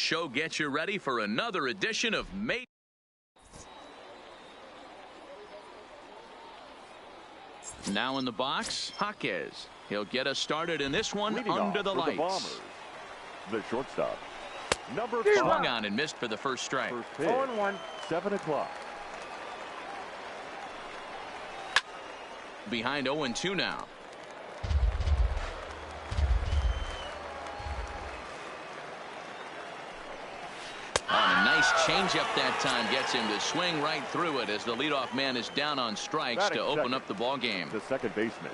show gets you ready for another edition of Made. Now in the box, Fighterz. He'll get us started in this one. Leading under the lights. The Bombers, the shortstop, number 5. Swung on and missed for the first strike. First pitch, 0-1. 7 o'clock. Behind 0-2 now. A nice changeup that time gets him to swing right through it as the leadoff man is down on strikes to open up the ball game. The second baseman,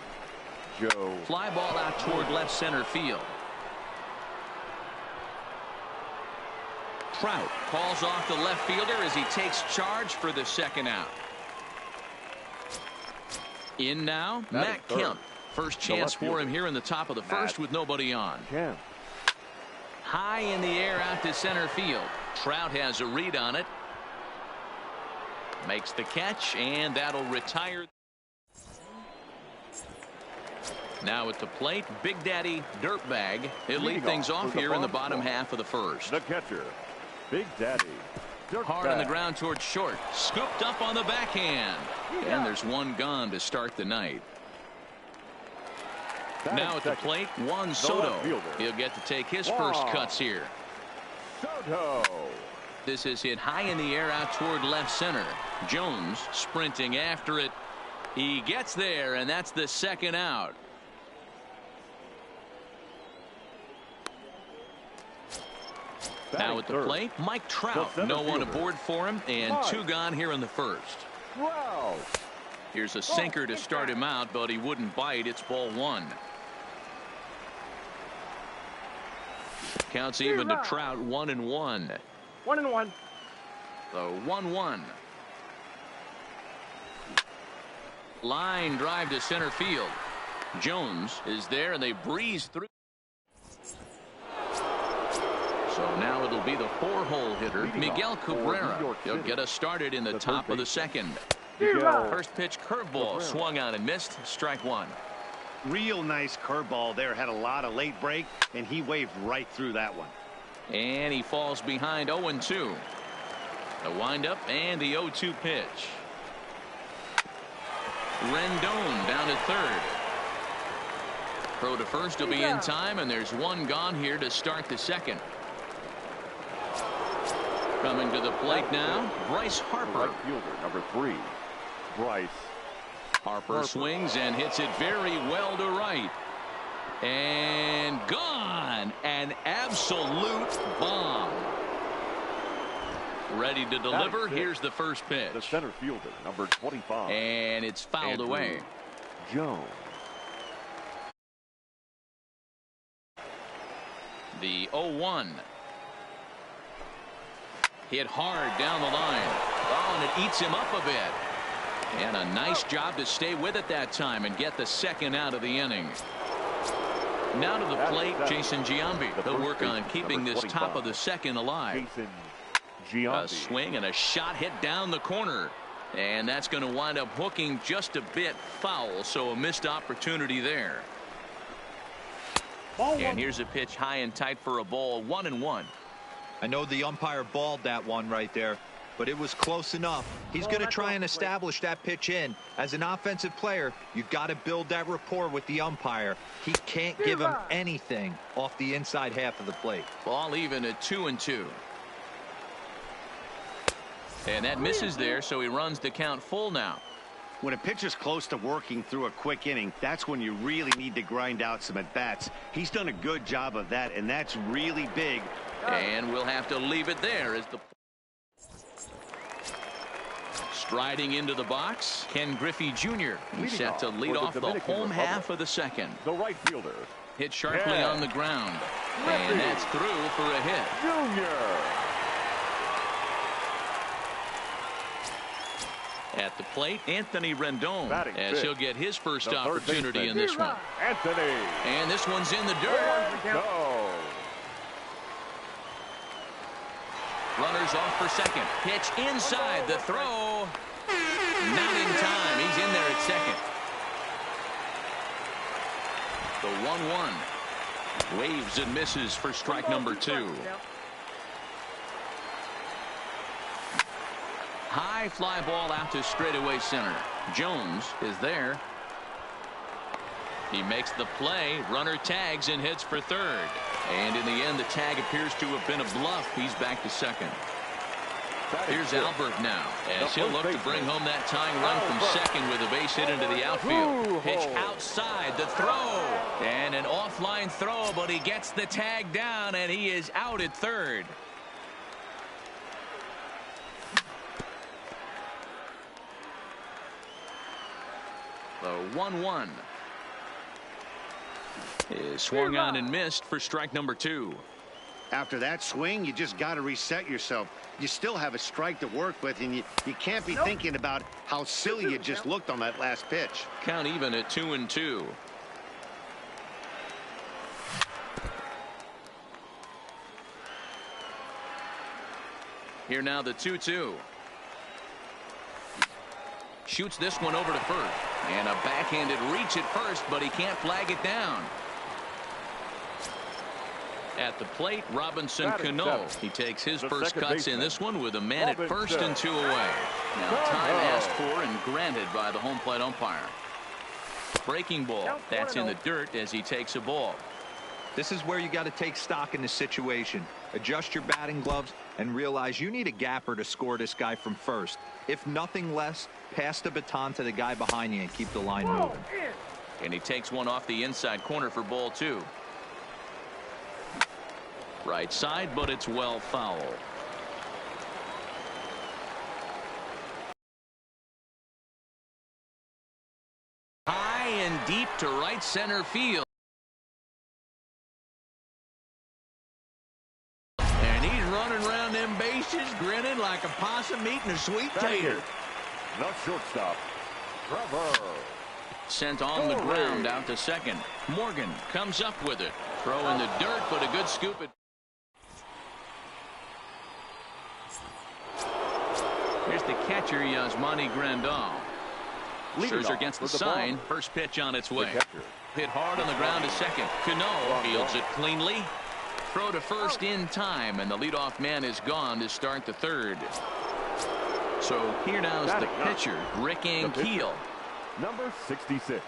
Joe. Fly ball out toward left center field. Trout calls off the left fielder as he takes charge for the second out. In now, Matt Kemp. First chance for him here in the top of the first with nobody on. Kemp. High in the air out to center field. Trout has a read on it. Makes the catch, and that'll retire. Now at the plate, Big Daddy Dirtbag. He'll lead things off here in the bottom half of the first. The catcher, Big Daddy Dirtbag. Hard on the ground towards short. Scooped up on the backhand. And there's one gone to start the night. Now at the plate, Juan Soto. He'll get to take his first cuts here. Soto. This is hit high in the air out toward left center. Jones sprinting after it. He gets there, and that's the second out. Now at the plate, Mike Trout. No one aboard for him, and 2 gone here in the first. Here's a sinker to start him out, but he wouldn't bite. It's ball 1. Counts even to Trout. 1-1. 1-1. The 1-1. Line drive to center field. Jones is there, and they breeze through. So now it'll be the 4-hole hitter, Miguel Cabrera. He'll get us started in the top of the second. First pitch curveball swung on and missed. Strike 1. Real nice curveball there. Had a lot of late break, and he waved right through that one. And he falls behind 0-2. The windup and the 0-2 pitch. Rendon down at third. Throw to first will be in time, and there's 1 gone here to start the second. Coming to the plate now, Bryce Harper. Right fielder, number 3, Bryce Harper swings and hits it very well to right. And gone. An absolute bomb. Ready to deliver. Here's the first pitch. The center fielder, number 25. And it's fouled away. Jones. The 0-1. Hit hard down the line. Oh, and it eats him up a bit. And a nice job to stay with it that time and get the second out of the inning. Now to the plate, Jason Giambi. He'll work on keeping this top of the second alive. A swing and a shot hit down the corner. And that's going to wind up hooking just a bit foul, so a missed opportunity there. And here's a pitch high and tight for a ball. 1-1. I know the umpire balled that one right there, but it was close enough. He's going to try and establish that pitch in. As an offensive player, you got to build that rapport with the umpire. He can't give him anything off the inside half of the plate. Ball even at 2-2. And that misses there, so he runs the count full now. When a pitcher's close to working through a quick inning, that's when you really need to grind out some at-bats. He's done a good job of that, and that's really big. And we'll have to leave it there as the striding into the box, Ken Griffey Jr. He's set to lead off the home half of the second. The right fielder. Hit sharply on the ground. And that's through for a hit. Junior. At the plate, Anthony Rendon, as he'll get his first opportunity in this one. Anthony. And this one's in the dirt. Go. Runners off for second. Pitch inside. The throw. Not in time. He's in there at second. The 1-1. Waves and misses for strike number 2. High fly ball out to straightaway center. Jones is there. He makes the play. Runner tags and hits for third. And in the end, the tag appears to have been a bluff. He's back to second. Here's Albert now, as he'll look to bring home that tying run from second with a base hit into the outfield. Pitch outside, the throw. And an offline throw, but he gets the tag down, and he is out at third. The 1-1 is swung on and missed for strike number 2. After that swing, you just got to reset yourself. You still have a strike to work with, and you can't be thinking about how silly you just looked on that last pitch. Count even at 2-2. Here now the 2-2. Shoots this one over to first. And a backhanded reach at first, but he can't flag it down. At the plate, Robinson Cano. He takes his first cuts in this one with a man at first and 2 away. Now time asked for and granted by the home plate umpire. Breaking ball. That's in the dirt as he takes a ball. This is where you got to take stock in the situation. Adjust your batting gloves and realize you need a gapper to score this guy from first. If nothing less, pass the baton to the guy behind you and keep the line moving. And he takes one off the inside corner for ball 2. Right side, but it's well foul. High and deep to right center field. And he's running around them bases grinning like a possum eating a sweet tater. The shortstop, Trevor. Sent on the ground out to second. Morgan comes up with it. Throw in the dirt, but a good scoop at. Here's the catcher, Yasmani Grandal. Scherzer against the sign. First pitch on its way. Hit hard on the ground to second. Cano fields it cleanly. Throw to first in time, and the leadoff man is gone to start the third. So here now's the pitcher, Rick Ankiel. Number 66.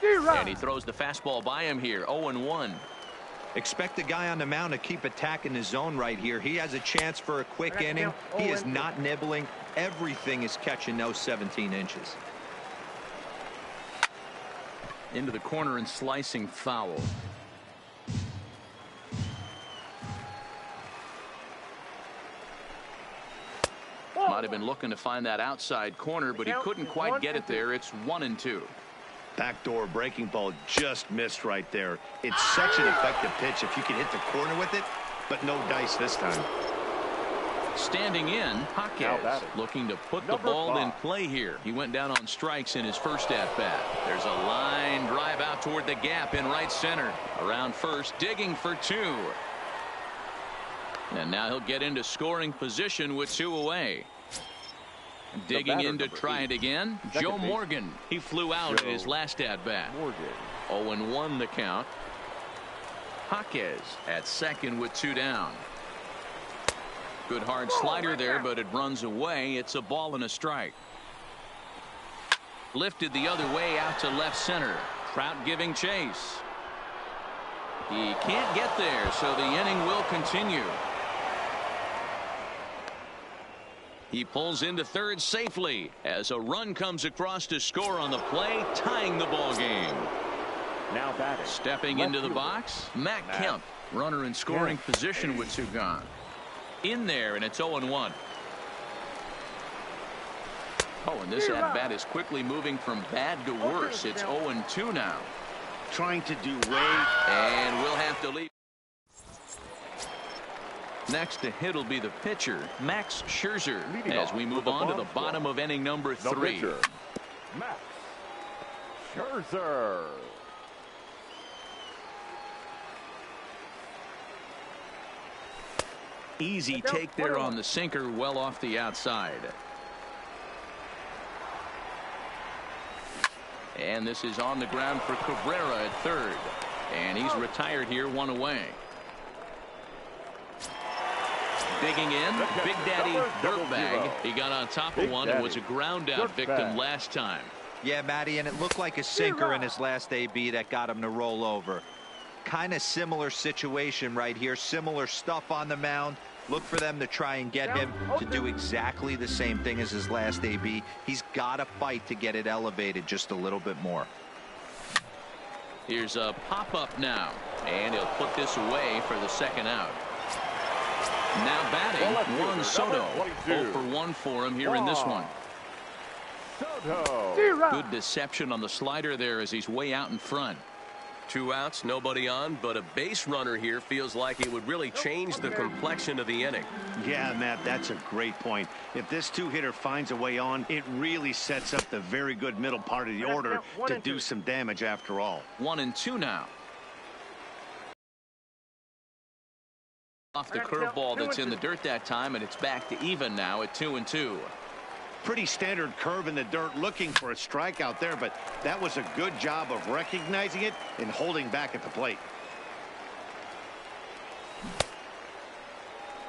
And he throws the fastball by him here. 0-1. Expect the guy on the mound to keep attacking the zone right here. He has a chance for a quick inning. He is not nibbling. Everything is catching those 17 inches. Into the corner and slicing foul. Might have been looking to find that outside corner, but he couldn't quite get it there. It's 1-2. Backdoor breaking ball just missed right there. It's such an effective pitch if you can hit the corner with it, but no dice this time. Standing in, Jaquez looking to put the ball in play here. He went down on strikes in his first at-bat. There's a line drive out toward the gap in right center. Around first, digging for 2. And now he'll get into scoring position with 2 away. Digging in to try it again, Joe Morgan. He flew out in his last at-bat. 0-1 the count. Jaquez at second with 2 down. Good hard slider there, but it runs away. It's a ball and a strike. Lifted the other way out to left center. Trout giving chase. He can't get there, so the inning will continue. He pulls into third safely as a run comes across to score on the play, tying the ball game. Now batting. Stepping into the box, Matt Kemp. Runner in scoring position with 2 gone. In there, and it's 0-1. Oh, and this at-bat is quickly moving from bad to worse. It's 0-2 now. Trying to do way. And we'll have to leave. Next to hit will be the pitcher, Max Scherzer, as we move on to the bottom of inning number 3. Max Scherzer. Easy take there on the sinker, well off the outside. And this is on the ground for Cabrera at third. And he's retired here, 1 away. Digging in, Big Daddy Dirtbag. He got on top of one and was a ground out victim last time. Yeah, Matty, and it looked like a sinker in his last AB that got him to roll over. Kind of similar situation right here. Similar stuff on the mound. Look for them to try and get him to do exactly the same thing as his last AB. He's got to fight to get it elevated just a little bit more. Here's a pop-up now, and he'll put this away for the second out. Now batting, Juan Soto. 0 for 1 for him here in this one. Good deception on the slider there as he's way out in front. 2 outs, nobody on, but a base runner here feels like it would really change the complexion of the inning. Yeah, Matt, that's a great point. If this two-hitter finds a way on, it really sets up the very good middle part of the order to do some damage after all. 1-2 now. Off the curveball that's in the dirt that time, and it's back to even now at 2-2. Pretty standard curve in the dirt, looking for a strikeout there, but that was a good job of recognizing it and holding back at the plate.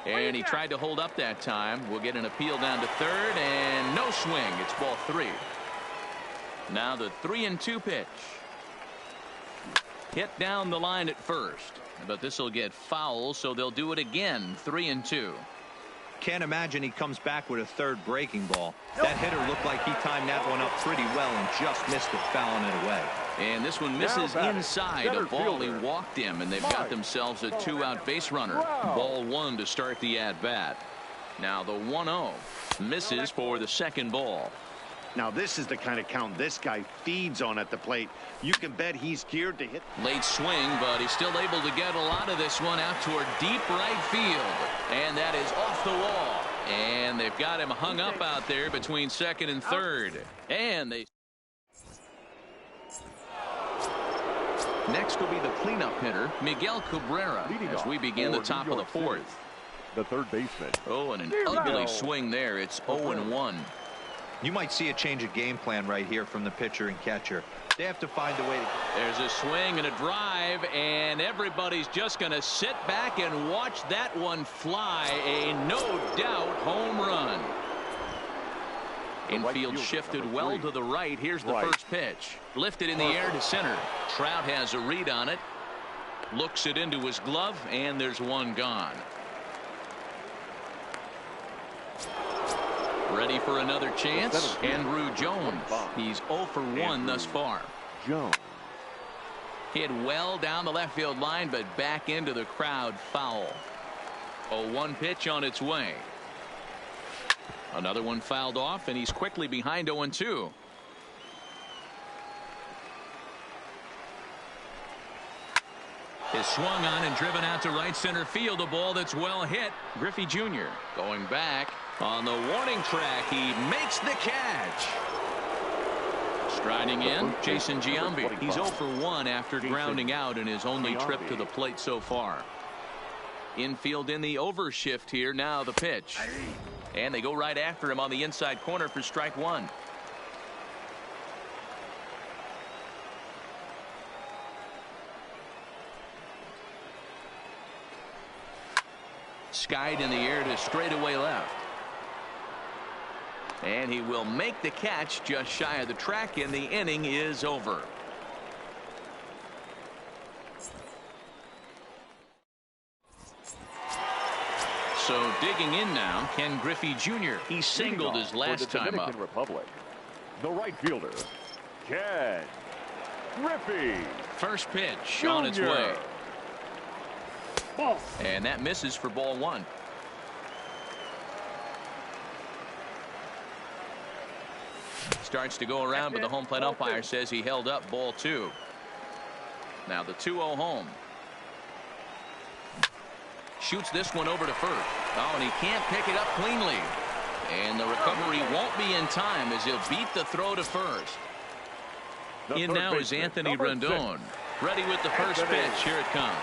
And he tried to hold up that time. We'll get an appeal down to third, and no swing. It's ball 3. Now the 3-2 pitch. Hit down the line at first, but this will get foul, so they'll do it again. 3-2. Can't imagine he comes back with a third breaking ball. That hitter looked like he timed that one up pretty well and just missed it, fouling it away. And this one misses inside a ball. He walked him, and they've got themselves a 2-out base runner. Ball 1 to start the at-bat. Now the 1-0 misses for the second ball. Now this is the kind of count this guy feeds on at the plate. You can bet he's geared to hit. Late swing, but he's still able to get a lot of this one out toward deep right field. And that is off the wall. And they've got him hung up out there between second and third. And they... Next will be the cleanup hitter, Miguel Cabrera, as we begin the top of the 4th. The third baseman. Oh, and an ugly swing there. It's 0-1. You might see a change of game plan right here from the pitcher and catcher. They have to find a way to... There's a swing and a drive, and everybody's just going to sit back and watch that one fly. A no-doubt home run. Infield shifted well to the right. Here's the first pitch. Lifted in the air to center. Trout has a read on it. Looks it into his glove, and there's one gone. Ready for another chance. Andrew Jones. He's 0 for 1 thus far. Jones. Hit well down the left field line, but back into the crowd, foul. 0-1 pitch on its way. Another one fouled off, and he's quickly behind 0-2. Is swung on and driven out to right center field. A ball that's well hit. Griffey Jr. going back on the warning track. He makes the catch. Striding in, Jason Giambi. He's 0 for 1 after grounding out in his only trip to the plate so far. Infield in the overshift here. Now the pitch. And they go right after him on the inside corner for strike 1. Skied in the air to straightaway left. And he will make the catch just shy of the track, and the inning is over. So digging in now, Ken Griffey Jr. He singled his last time up. Republic, the right fielder, Ken Griffey. First pitch on its way. And that misses for ball 1. Starts to go around, but the home plate umpire says he held up ball 2. Now the 2-0 home. Shoots this one over to first. Oh, and he can't pick it up cleanly. And the recovery won't be in time as he'll beat the throw to first. In now is Anthony Rendon. Ready with the first pitch. Here it comes.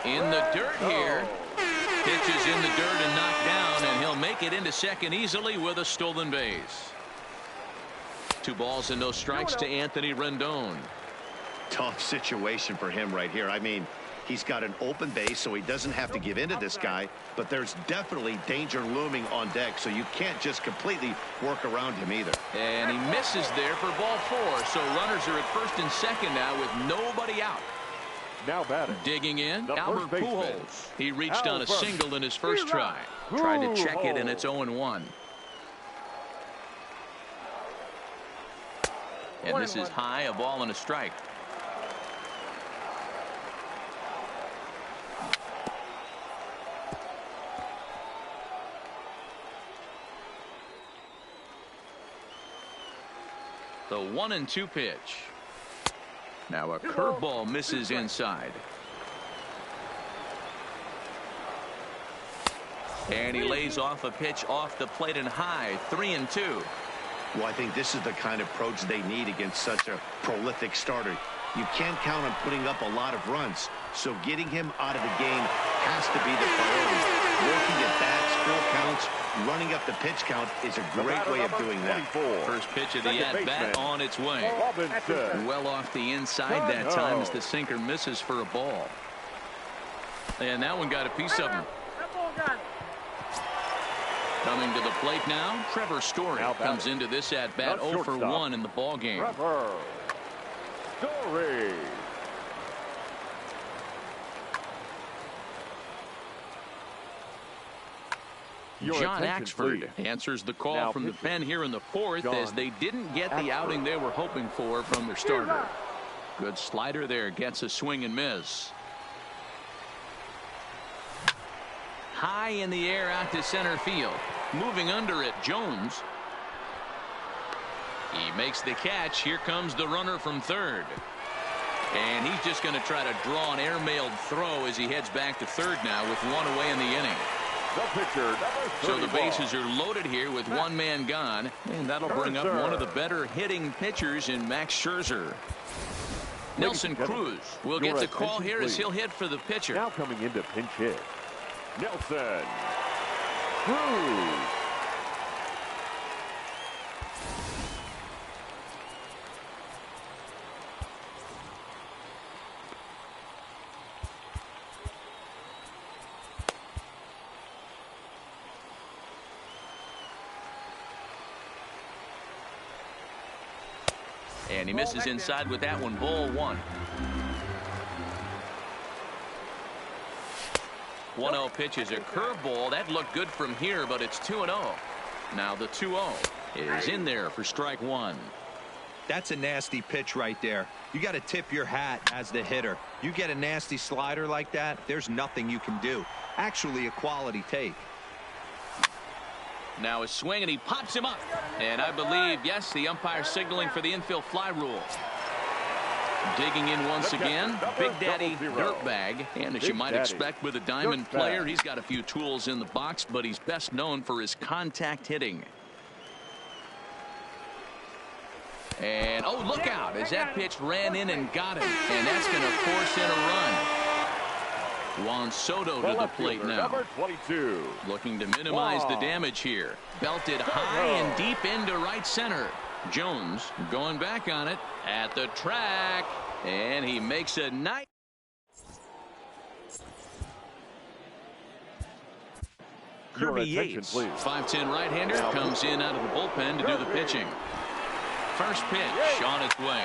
In the dirt here. Pitch is in the dirt and knocked down, and he'll make it into second easily with a stolen base. 2 balls and no strikes to Anthony Rendon. Tough situation for him right here. I mean, He's got an open base, so he doesn't have to give in to this guy, but there's definitely danger looming on deck, so you can't just completely work around him either. And he misses there for ball 4, so runners are at first and second now with nobody out. Now batting. Digging in, The Albert first baseman, Pujols. He reached on a Albert single in his first try. Tried to check it, and it's 0-1. And this is high, a ball and a strike. The 1-2 pitch. Now a curveball misses inside. And he lays off a pitch off the plate and high. 3-2. Well, I think this is the kind of approach they need against such a prolific starter. You can't count on putting up a lot of runs, so getting him out of the game has to be the priority. Working at bats, full counts, running up the pitch count is a great way of doing that. First pitch of the at-bat on its way. Well off the inside that time as the sinker misses for a ball. And that one got a piece of him. Coming to the plate now, Trevor Story comes into this at-bat 0 for 1 in the ballgame. Trevor Story. John Axford answers the call from the pen here in the 4th as they didn't get the outing they were hoping for from their starter. Good slider there, gets a swing and miss. High in the air out to center field. Moving under it, Jones. He makes the catch. Here comes the runner from third. And he's just going to try to draw an airmailed throw as he heads back to third now with one away in the inning. The pitcher, So the bases are loaded here with one man gone, and that'll bring up one of the better hitting pitchers in Max Scherzer. Nelson Cruz will get the call here as he'll hit for the pitcher. Now coming into pinch hit, Nelson Cruz. And he misses inside with that one. Ball 1. 1-0 pitch is a curveball. That looked good from here, but it's 2-0. Now the 2-0 is in there for strike 1. That's a nasty pitch right there. You got to tip your hat as the hitter. You get a nasty slider like that, there's nothing you can do. Actually a quality take. Now a swing, and he pops him up. And I believe, yes, the umpire signaling for the infield fly rule. Digging in once again, Big Daddy Dirtbag. And as you might expect with a diamond player, he's got a few tools in the box, but he's best known for his contact hitting. And, oh, look out, as that pitch ran in and got him. And that's going to force in a run. Juan Soto to the plate now. Number 22. Looking to minimize the damage here. Belted high and deep into right center. Jones going back on it at the track. And he makes a nice. Kirby Yates, 5'10" right-hander, comes in out of the bullpen to do the pitching. First pitch on its way.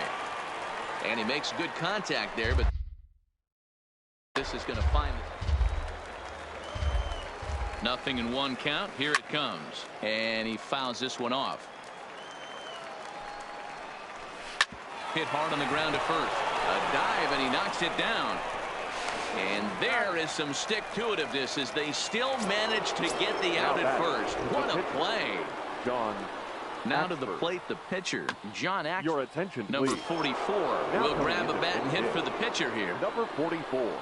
And he makes good contact there, but this is going to find it. Nothing in one count. Here it comes. And he fouls this one off. Hit hard on the ground to first. A dive, and he knocks it down. And there is some stick-to-itiveness as they still manage to get the out at first. What a play. John. Now to the plate, the pitcher, John Axford. Your attention, number please. 44. Will grab a bat and hit for the pitcher here. Number 44.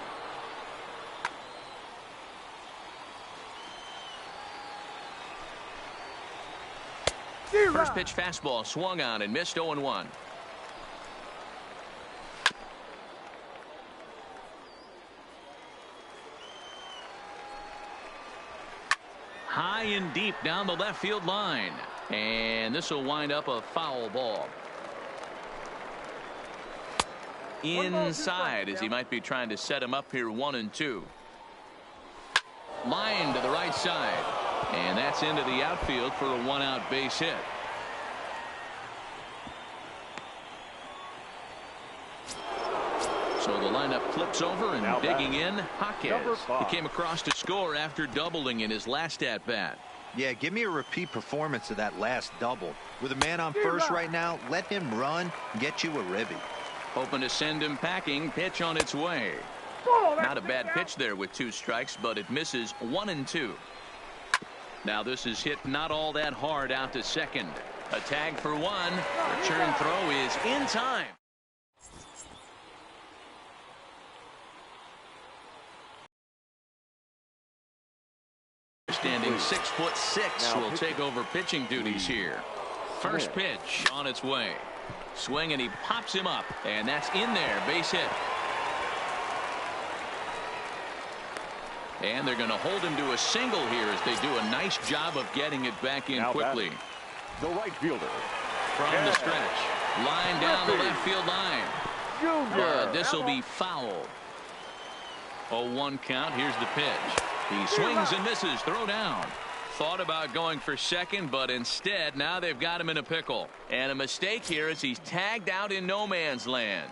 First pitch fastball swung on and missed 0-1. High and deep down the left field line. And this will wind up a foul ball. inside as he might be trying to set him up here 1-2. Line to the right side. And that's into the outfield for a 1-out base hit. So the lineup flips over and now digging in, Jaquez. He 5. came across to score after doubling in his last at bat. Yeah, give me a repeat performance of that last double. With a man on first right now, let him run and get you a ribby. Hoping to send him packing. Pitch on its way. Not a bad pitch there with 2 strikes, but it misses 1-2. Now this is hit not all that hard out to second. A tag for 1. Return throw is in time. Standing 6'6" will take over pitching duties here. First pitch on its way. Swing and he pops him up, and that's in there. Base hit. And they're going to hold him to a single here as they do a nice job of getting it back in quickly. The right fielder. From the stretch. Line down the left field line. This will be foul. 0-1 count. Here's the pitch. He swings and misses. Throw down. Thought about going for second, but instead now they've got him in a pickle. And a mistake here as he's tagged out in no man's land.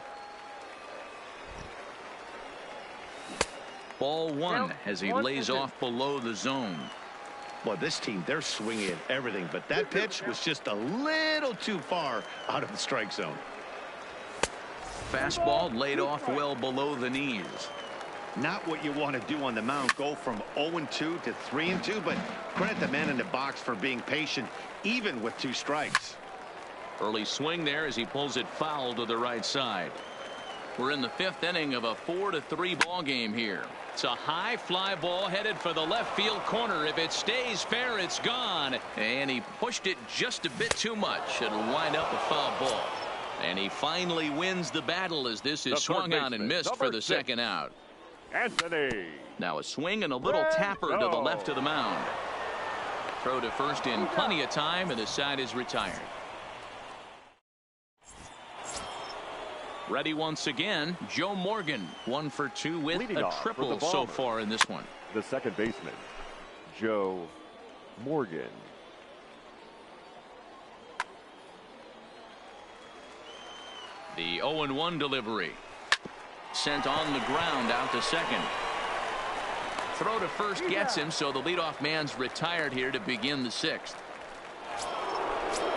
Ball 1 as he lays off below the zone. Well, this team, they're swinging at everything, but that pitch was just a little too far out of the strike zone. Fastball laid off well below the knees. Not what you want to do on the mound, go from 0-2 to 3-2, but credit the man in the box for being patient, even with 2 strikes. Early swing there as he pulls it foul to the right side. We're in the 5th inning of a 4-3 ball game here. It's a high fly ball headed for the left field corner. If it stays fair, it's gone. And he pushed it just a bit too much. It'll wind up a foul ball. And he finally wins the battle as this is swung on and missed for the 2nd out. Anthony. Now a swing and a little tapper to the left of the mound. Throw to first in plenty of time, and the side is retired. Ready once again, Joe Morgan, 1 for 2 with Leading a off for triple the so Bombers, far in this one. The second baseman, Joe Morgan. The 0-1 delivery. Sent on the ground out to second. Throw to first gets him, so the leadoff man's retired here to begin the 6th.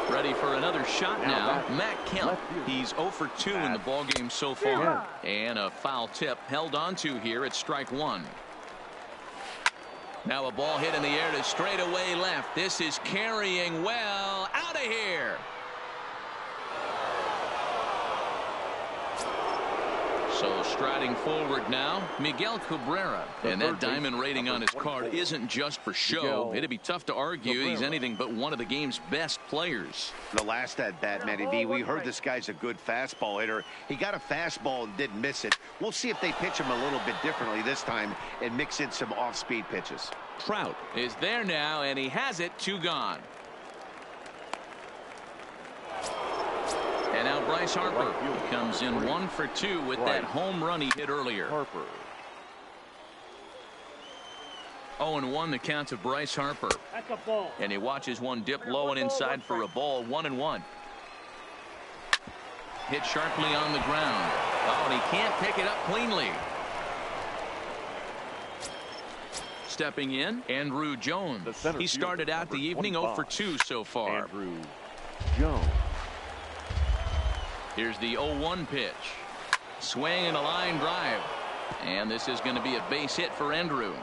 Ready for another shot now. Matt Kemp. He's 0 for 2 in the ballgame so far. And a foul tip held on to here at strike 1. Now a ball hit in the air to straightaway left. This is carrying well. Out of here. So striding forward now, Miguel Cabrera. And that diamond rating on his card isn't just for show. It'd be tough to argue he's anything but one of the game's best players. The last at bat, Matty B, we heard this guy's a good fastball hitter. He got a fastball and didn't miss it. We'll see if they pitch him a little bit differently this time and mix in some off-speed pitches. Trout is there now, and he has it. 2 gone. And now Bryce Harper comes in 1 for 2 with that home run he hit earlier. 0-1 the count to Bryce Harper. And he watches one dip low and inside for a ball. 1-1. Hit sharply on the ground. Oh, and he can't pick it up cleanly. Stepping in, Andrew Jones. He started out the evening 0 for 2 so far. Andrew Jones. Here's the 0-1 pitch. Swing and a line drive. And this is going to be a base hit for Andrew.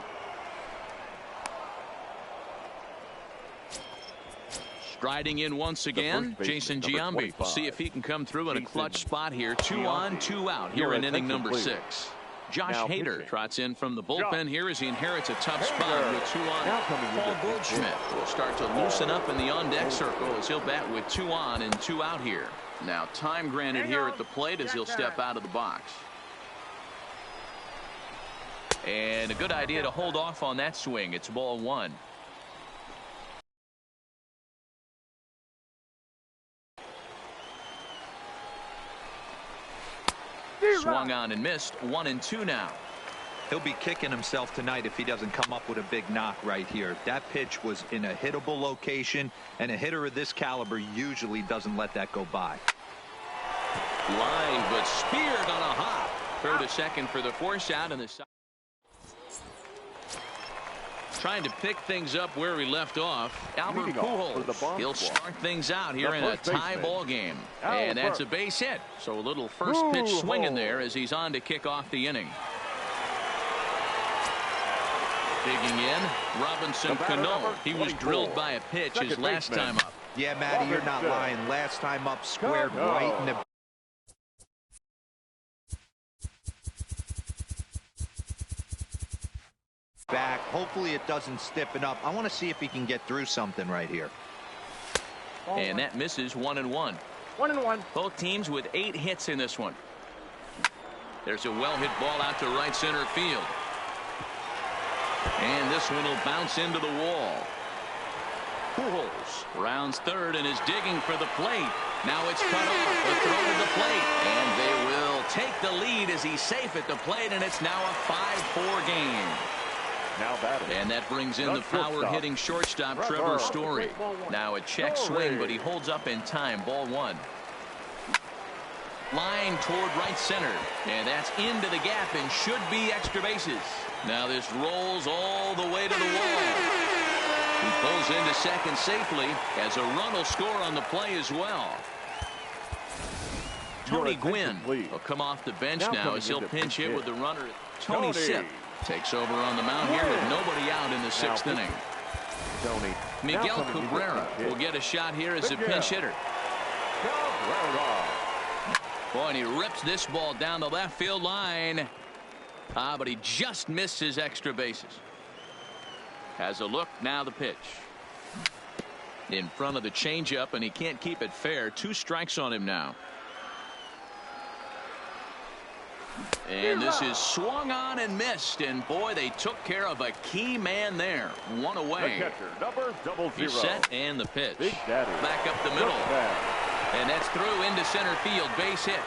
Striding in once again, Jason Giambi. We'll see if he can come through in a clutch spot here. 2 on, 2 out here in inning number 6. Josh Hader trots in from the bullpen here as he inherits a tough spot with 2 on. Paul Goldschmidt will start to loosen up in the on-deck circle as he'll bat with 2 on and 2 out here. Now time granted here at the plate as he'll step out of the box. And a good idea to hold off on that swing. It's ball 1. Swung on and missed. 1-2 now. He'll be kicking himself tonight if he doesn't come up with a big knock right here. That pitch was in a hittable location, and a hitter of this caliber usually doesn't let that go by. Line, but speared on a hop. Throw to second for the force out, and the trying to pick things up where we left off. Albert Pujols. He'll start things out here in a tie ball game. And that's a base hit. So a little first pitch swinging there as he's on to kick off the inning. Digging in, Robinson Cano. He was drilled by a pitch his last time up. Yeah, Matty, you're not lying. Last time up, squared right in the back. Hopefully it doesn't stiffen up. I want to see if he can get through something right here. And that misses. 1-1. 1-1. Both teams with 8 hits in this one. There's a well-hit ball out to right center field. And this one will bounce into the wall. Pujols rounds third and is digging for the plate. Now it's cut off. The throw to the plate. And they will take the lead as he's safe at the plate, and it's now a 5-4 game. Now batting. And that brings in the power-hitting shortstop, Trevor Story. Now a check swing, but he holds up in time. Ball 1. Line toward right center. And that's into the gap and should be extra bases. Now this rolls all the way to the wall. He pulls into second safely as a run will score on the play as well. Tony Gwynn will come off the bench now as he'll pinch hit with the runner. Tony Sipp takes over on the mound here with nobody out in the 6th inning. Miguel Cabrera will get a shot here as a pinch hitter. Boy, and he rips this ball down the left field line. But he just missed his extra bases. Has a look, now the pitch. In front of the changeup, and he can't keep it fair. 2 strikes on him now. And this is swung on and missed, and boy, they took care of a key man there. 1 away. The catcher, number 00. Reset and the pitch. Big Daddy. Back up the middle. And that's through into center field. Base hit.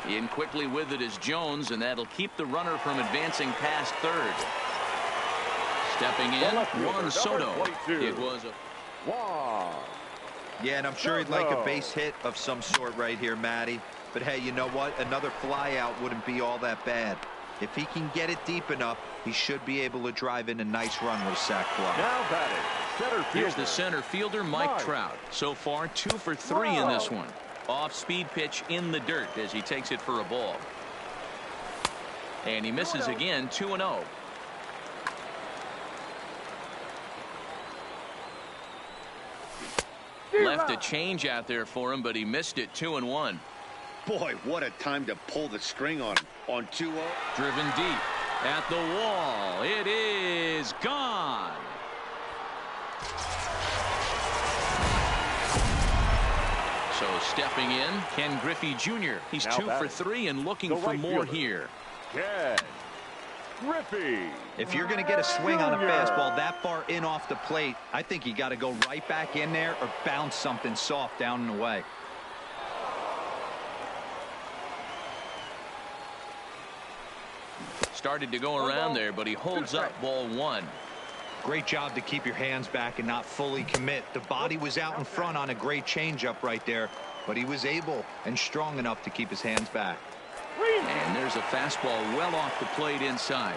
In quickly with it is Jones, and that'll keep the runner from advancing past third. Stepping in, Juan Soto. It was a yeah, and I'm sure he'd like a base hit of some sort right here, Matty. But hey, you know what? Another fly out wouldn't be all that bad. If he can get it deep enough, he should be able to drive in a nice run with a sac fly. Now batting, center fielder. Here's the center fielder, Mike Trout. So far, 2 for 3 in this one. Off-speed pitch in the dirt as he takes it for a ball. And he misses again. 2-0. Left a change out there for him, but he missed it. 2-1. Boy, what a time to pull the string on 2-0. Driven deep at the wall. It is gone. So stepping in, Ken Griffey Jr. He's now 2 for 3 and looking for more here. Ken Griffey. If you're going to get a swing on a fastball that far in off the plate, I think you got to go right back in there or bounce something soft down and away. Started to go around there, but he holds up. Ball 1. Great job to keep your hands back and not fully commit. The body was out in front on a great changeup right there, but he was able and strong enough to keep his hands back. And there's a fastball well off the plate inside.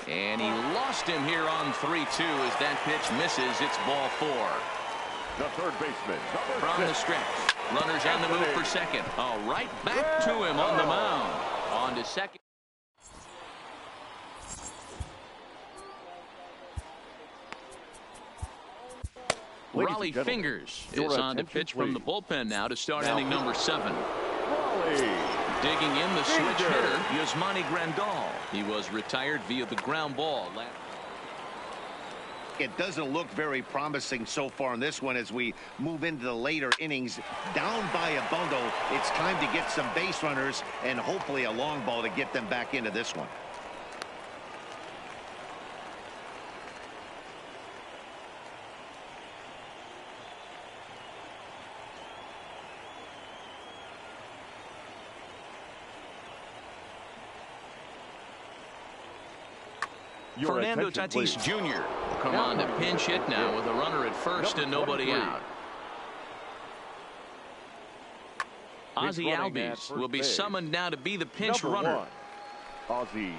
And he lost him here on 3-2 as that pitch misses. It's ball 4. The third baseman, from the stretch. Runners on the move for second. Oh, right back to him on the mound. On to second. Raleigh Fingers is on to pitch from the bullpen now to start inning number 7. Digging in the switch hitter, Yasmani Grandal. He was retired via the ground ball. It doesn't look very promising so far in this one as we move into the later innings. Down by a bundle, it's time to get some base runners and hopefully a long ball to get them back into this one. Fernando Tatis Jr. come on to pinch hit now with a runner at first and nobody out. Ozzie Albies will be summoned now to be the pinch runner. Ozzie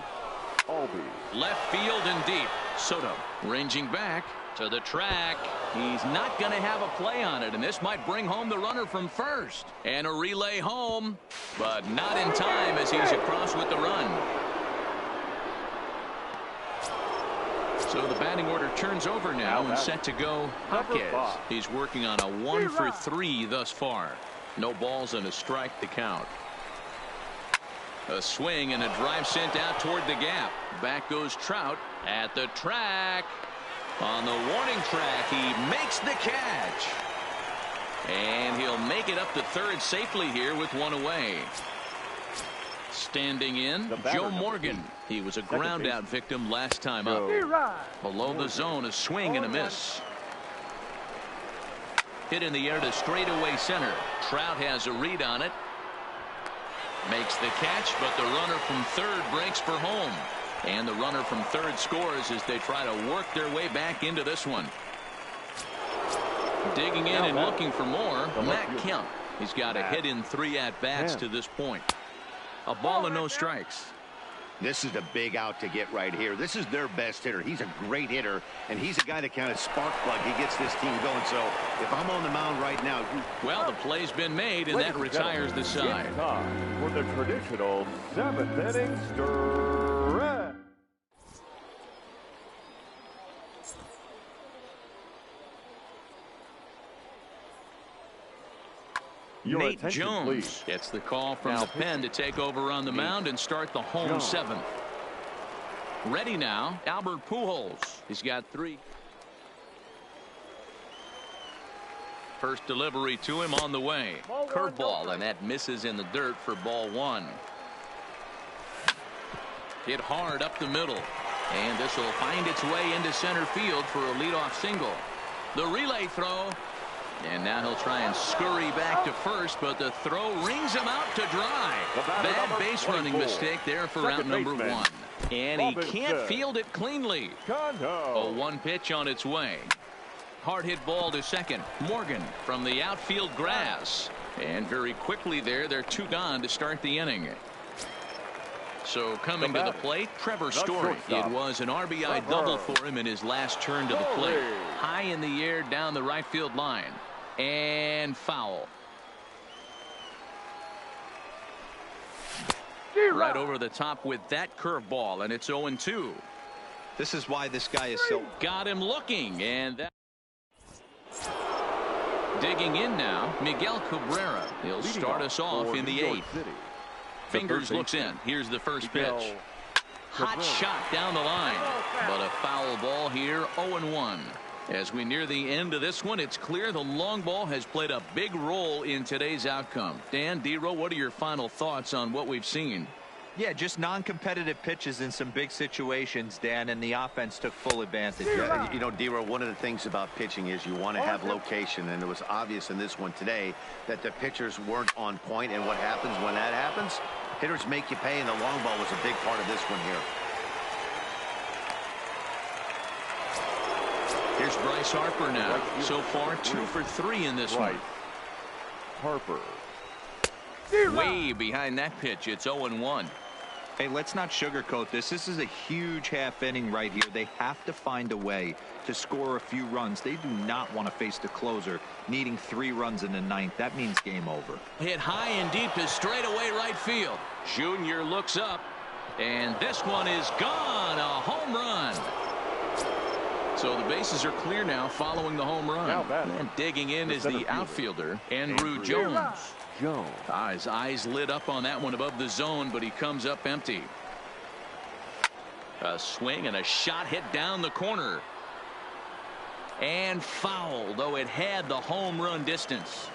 Albies. Left field and deep. Soto ranging back to the track. He's not going to have a play on it, and this might bring home the runner from first. And a relay home, but not in time as he's across with the run. So the batting order turns over now and set to go Jaquez. He's working on a 1 for 3 thus far. No balls and a strike to count. A swing and a drive sent out toward the gap. Back goes Trout at the track. On the warning track, he makes the catch. And he'll make it up to third safely here with one away. Standing in, Joe Morgan. He was a ground out victim last time up. Below the zone, a swing and a miss. Hit in the air to straightaway center. Trout has a read on it. Makes the catch, but the runner from third breaks for home. And the runner from third scores as they try to work their way back into this one. Digging in and looking for more, Matt Kemp. He's got a hit in 3 at-bats to this point. A ball and no strikes. This is a big out to get right here. This is their best hitter. He's a great hitter, and he's a guy that kind of spark plug. He gets this team going. So if I'm on the mound right now. Well, the play's been made, and that retires the side. For the traditional 7th inning stretch. Nate Jones gets the call from the pen to take over on the mound and start the home 7th. Ready now, Albert Pujols. He's got 3. First delivery to him on the way. Curveball, and that misses in the dirt for ball 1. Hit hard up the middle. And this will find its way into center field for a leadoff single. The relay throw. And now he'll try and scurry back to first, but the throw rings him out to dry. Bad base running mistake there for out number 1. And he can't field it cleanly. A 1 pitch on its way. Hard hit ball to second. Morgan from the outfield grass. And very quickly there, they're 2 gone to start the inning. So coming to the plate, Trevor Story. It was an RBI double for him in his last turn to the plate. High in the air down the right field line. And foul. Right over the top with that curveball, and it's 0-2. This is why this guy is so. Got him looking, and that. Digging in now, Miguel Cabrera. He'll start us off in the 8th. Fingers looks in. Here's the first pitch. Hot shot down the line, but a foul ball here. 0-1. As we near the end of this one, it's clear the long ball has played a big role in today's outcome. Dan, D-Row, what are your final thoughts on what we've seen? Yeah, just non-competitive pitches in some big situations, Dan, and the offense took full advantage. Yeah, you know, D-Row, one of the things about pitching is you want to have location, and it was obvious in this one today that the pitchers weren't on point, and what happens when that happens? Hitters make you pay, and the long ball was a big part of this one here. Here's Bryce Harper now. So far, 2 for 3 in this one. Harper. Way behind that pitch. It's 0-1. Hey, let's not sugarcoat this. This is a huge half inning right here. They have to find a way to score a few runs. They do not want to face the closer needing 3 runs in the 9th. That means game over. Hit high and deep to straightaway right field. Junior looks up, and this one is gone. A home run. So the bases are clear now following the home run. And digging in is the outfielder, Andrew Jones. His eyes lit up on that one above the zone, but he comes up empty. A swing and a shot hit down the corner. And foul, though it had the home run distance.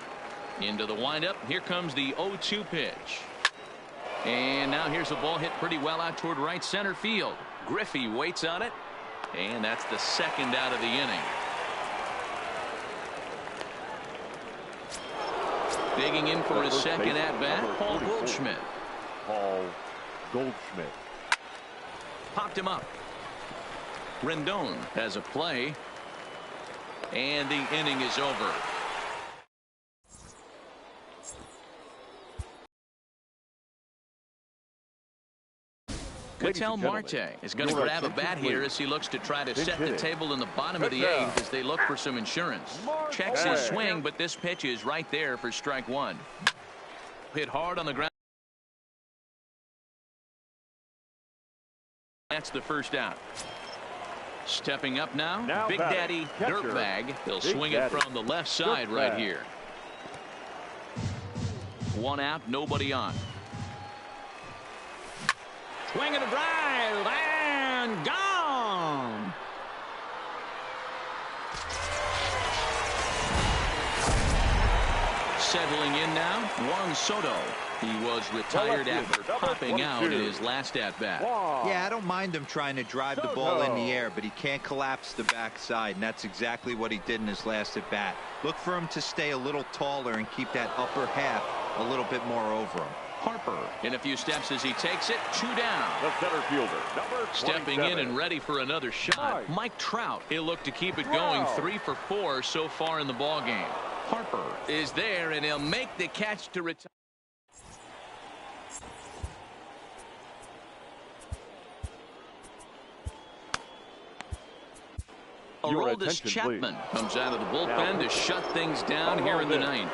Into the windup. Here comes the 0-2 pitch. And now here's a ball hit pretty well out toward right center field. Griffey waits on it. And that's the second out of the inning. Digging in for his second at-bat, Paul Goldschmidt. Paul Goldschmidt. Popped him up. Rendon has a play. And the inning is over. Ketel Marte is going to grab a bat here as he looks to try to set the table in the bottom of the eighth as they look for some insurance. Checks his swing, but this pitch is right there for strike one. Hit hard on the ground. That's the first out. Stepping up now Big Daddy Dirtbag. He'll swing it from the left side right here. One out, nobody on. Swing and a drive, and gone. Settling in now, Juan Soto. He was retired after popping out in his last at-bat. Yeah, I don't mind him trying to drive the ball in the air, but he can't collapse the backside, and that's exactly what he did in his last at-bat. Look for him to stay a little taller and keep that upper half a little bit more over him. Harper in a few steps as he takes it. 2 down. The center fielder, number 27. Stepping in and ready for another shot. Mike Trout. He'll look to keep it going. 3 for 4 so far in the ball game. Harper is there, and he'll make the catch to retire. Aroldis Chapman comes out of the bullpen to shut things down here in the ninth.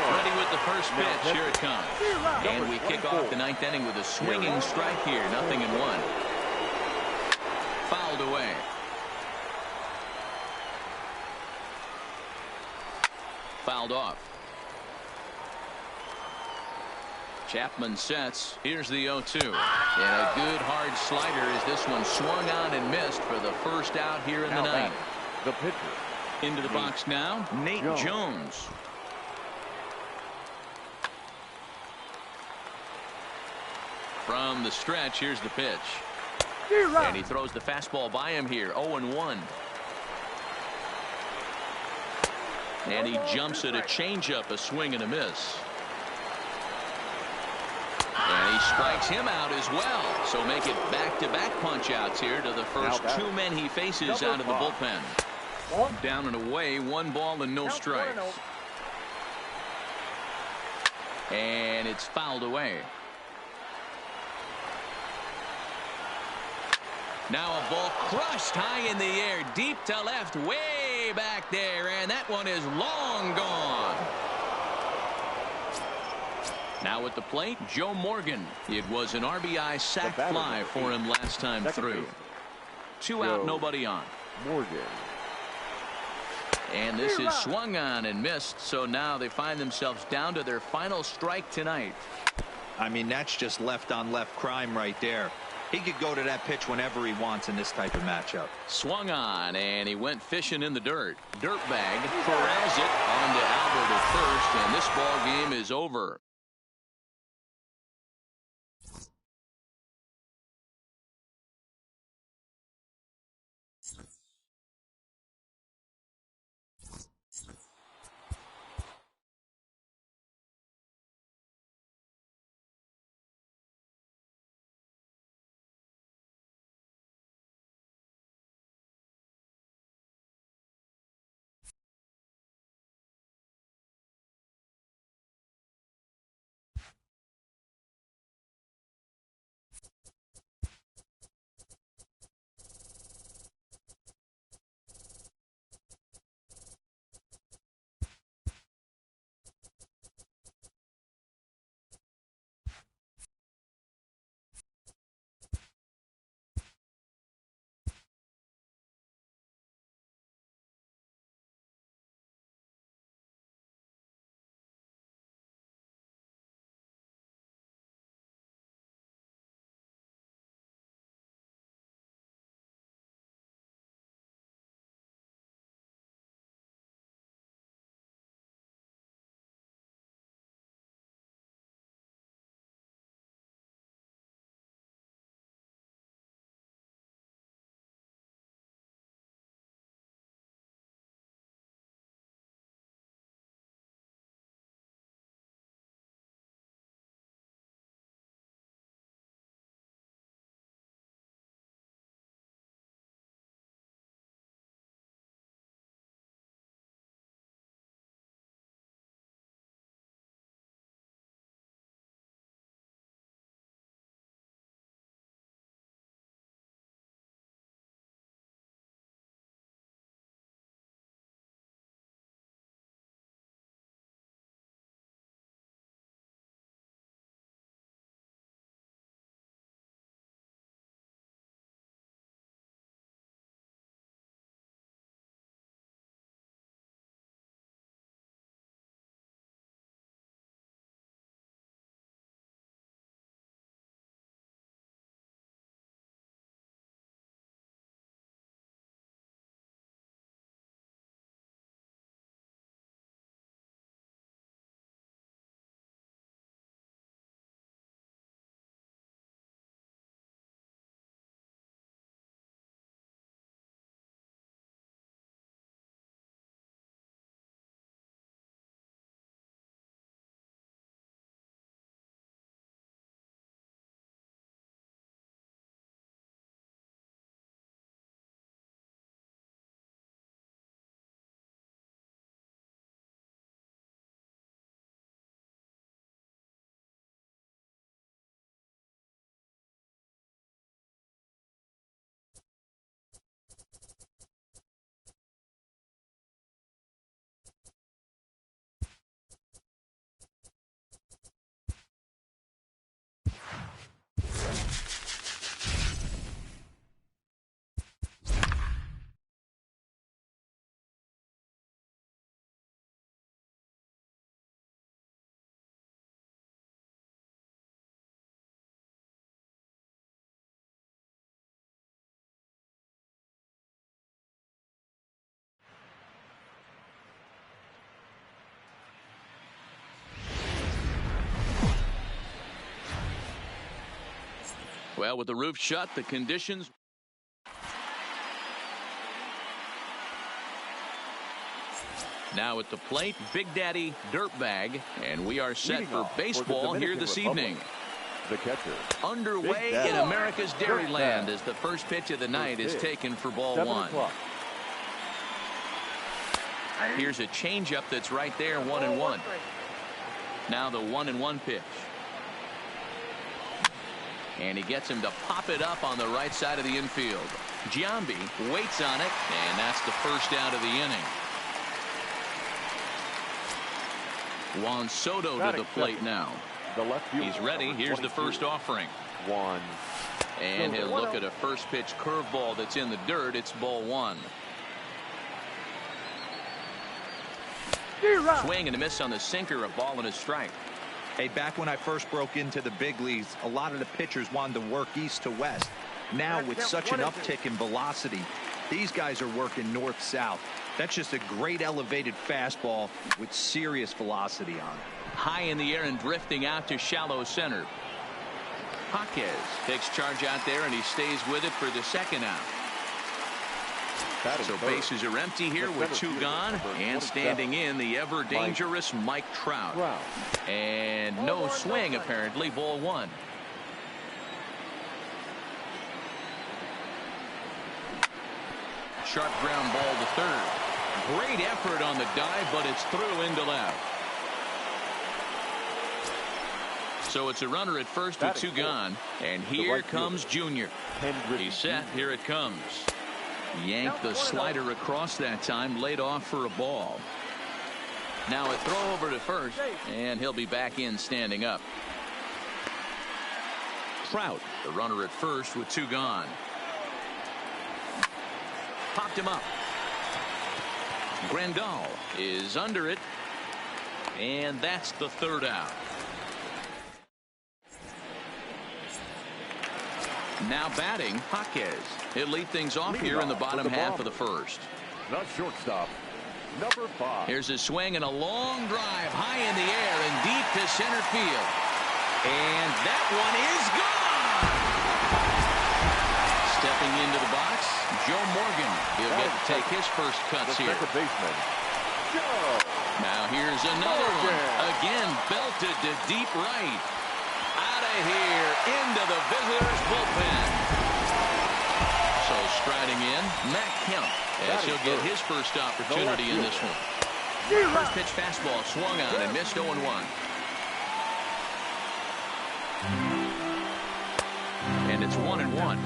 Ready with the first pitch. Here it comes. And we kick off the ninth inning with a swinging strike here. 0-1. Fouled away. Fouled off. Chapman sets. Here's the 0-2. And a good hard slider as this one swung on and missed for the first out here in the ninth. The pitcher. Into the box now, Nate Jones. From the stretch, here's the pitch. And he throws the fastball by him here. 0-1. And he jumps at a changeup, a swing and a miss. And he strikes him out as well. So make it back-to-back punch-outs here to the first 2 men he faces out of the bullpen. Down and away, 1 ball and no strikes. And it's fouled away. Now a ball crushed high in the air, deep to left, way back there, and that one is long gone. Now at the plate, Joe Morgan. It was an RBI sac fly for him last time through. 2 out, nobody on. Morgan. And this is swung on and missed, so now they find themselves down to their final strike tonight. I mean, that's just left-on-left crime right there. He could go to that pitch whenever he wants in this type of matchup. Swung on, and he went fishing in the dirt. Dirtbag corrals it on to Albert at first, and this ball game is over. Well, with the roof shut, the conditions. Now at the plate, Big Daddy Dirtbag, and we are set for baseball here this evening. The catcher. Underway in America's Dairyland as the first pitch of the night is taken for ball 1. Here's a changeup that's right there, 1-1. Now the 1-1 pitch. And he gets him to pop it up on the right side of the infield. Giambi waits on it, and that's the first out of the inning. Juan Soto to the plate now. He's ready. Here's the first offering. And he'll look at a first pitch curveball that's in the dirt. It's ball 1. Swing and a miss on the sinker, a ball and a strike. Hey, back when I first broke into the big leagues, a lot of the pitchers wanted to work east to west. Now, with such an uptick in velocity, these guys are working north-south. That's just a great elevated fastball with serious velocity on it. High in the air and drifting out to shallow center. Jaquez takes charge out there, and he stays with it for the second out. So bases are empty here with 2 gone, and standing in the ever dangerous Mike Trout. And no swing apparently, ball 1. Sharp ground ball to third. Great effort on the dive, but it's through into left. So it's a runner at first with 2 gone, and here comes Junior. He's set. Here it comes. Yanked the slider across that time, laid off for a ball. Now a throw over to first, and he'll be back in standing up. Trout, the runner at first with 2 gone. Popped him up. Grandal is under it, and that's the third out. Now batting, Jaquez. He'll lead things off here in the bottom half of the first. The shortstop, number 5. Here's a swing and a long drive high in the air and deep to center field. And that one is gone. Stepping into the box, Joe Morgan. He'll get to take his first cuts here. Now here's another one. Again, belted to deep right. Out of here into the visitors' bullpen. So striding in, Matt Kemp, as he'll get his first opportunity in this one. First pitch fastball swung on and missed 0-1. And it's 1-1.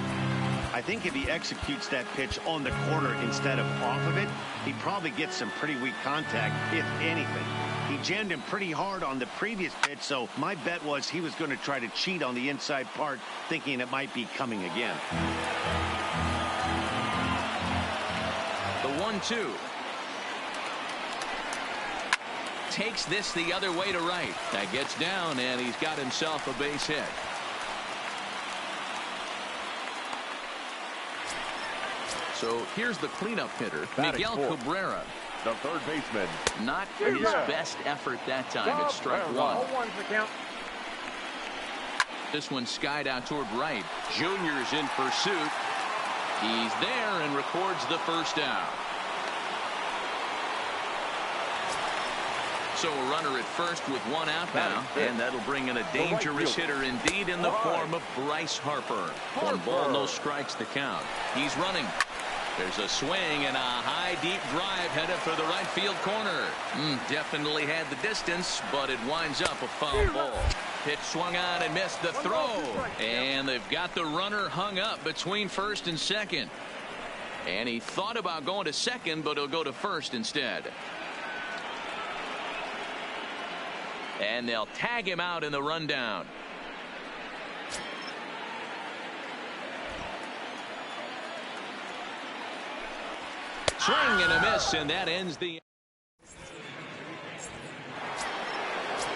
I think if he executes that pitch on the corner instead of off of it, he probably gets some pretty weak contact, if anything. He jammed him pretty hard on the previous pitch, so my bet was he was going to try to cheat on the inside part, thinking it might be coming again. The 1-2. Takes this the other way to right. That gets down, and he's got himself a base hit. So here's the cleanup hitter, Miguel Cabrera. The third baseman. Not his best effort that time. It's strike 1. This one skied out toward right. Junior's in pursuit. He's there and records the first out. So a runner at first with 1 out now, and that'll bring in a dangerous hitter indeed in the form of Bryce Harper. 1 ball, no strikes the count. He's running. There's a swing and a high deep drive headed for the right field corner. Definitely had the distance, but it winds up a foul ball. Pitch swung on and missed the throw. And they've got the runner hung up between first and second. And he thought about going to second, but he'll go to first instead. And they'll tag him out in the rundown. Swing and a miss, and that ends the.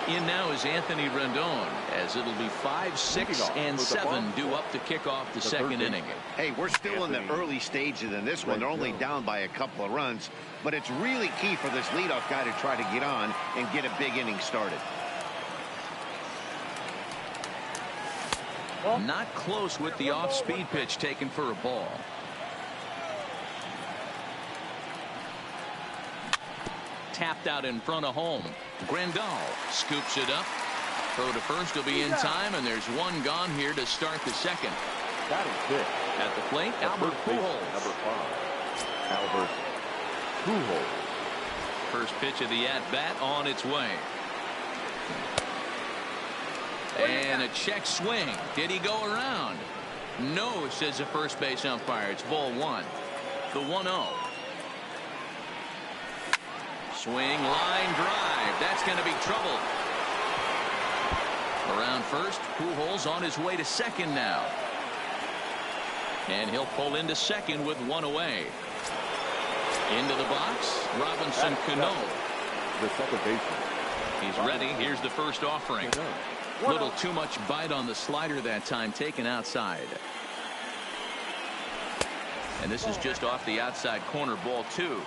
In now is Anthony Rendon, as it'll be 5, 6, and 7 due up to kick off the second inning. Hey, we're still in the early stages in this one. They're only down by a couple of runs, but it's really key for this leadoff guy to try to get on and get a big inning started. Not close with the off-speed pitch taken for a ball. Tapped out in front of home. Grandal scoops it up. Throw to first will be in time, and there's one gone here to start the second. That is it. At the plate, Albert Pujols. Number 5, Albert Pujols. First pitch of the at-bat on its way. And a check swing. Did he go around? No, says the first base umpire. It's ball 1. The 1-0. Swing, line drive. That's going to be trouble. Around first, Pujols on his way to second now. And he'll pull into second with one away. Into the box, Robinson Cano. The second baseman. He's ready. Here's the first offering. Little too much bite on the slider that time, taken outside. And this is just off the outside corner, ball 2.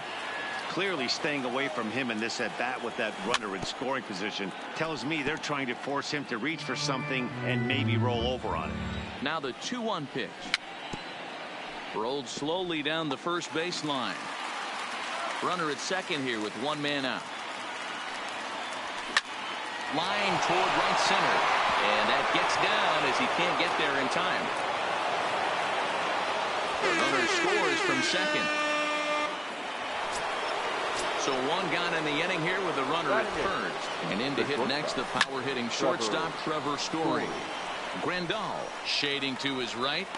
Clearly staying away from him in this at bat with that runner in scoring position tells me they're trying to force him to reach for something and maybe roll over on it. Now the 2-1 pitch. Rolled slowly down the first baseline. Runner at second here with one man out. Line toward right center. And that gets down as he can't get there in time. The runner scores from second. So one gone in the inning here with a runner at first. And in to hit next, the power-hitting shortstop, Trevor Story. Grandal shading to his right.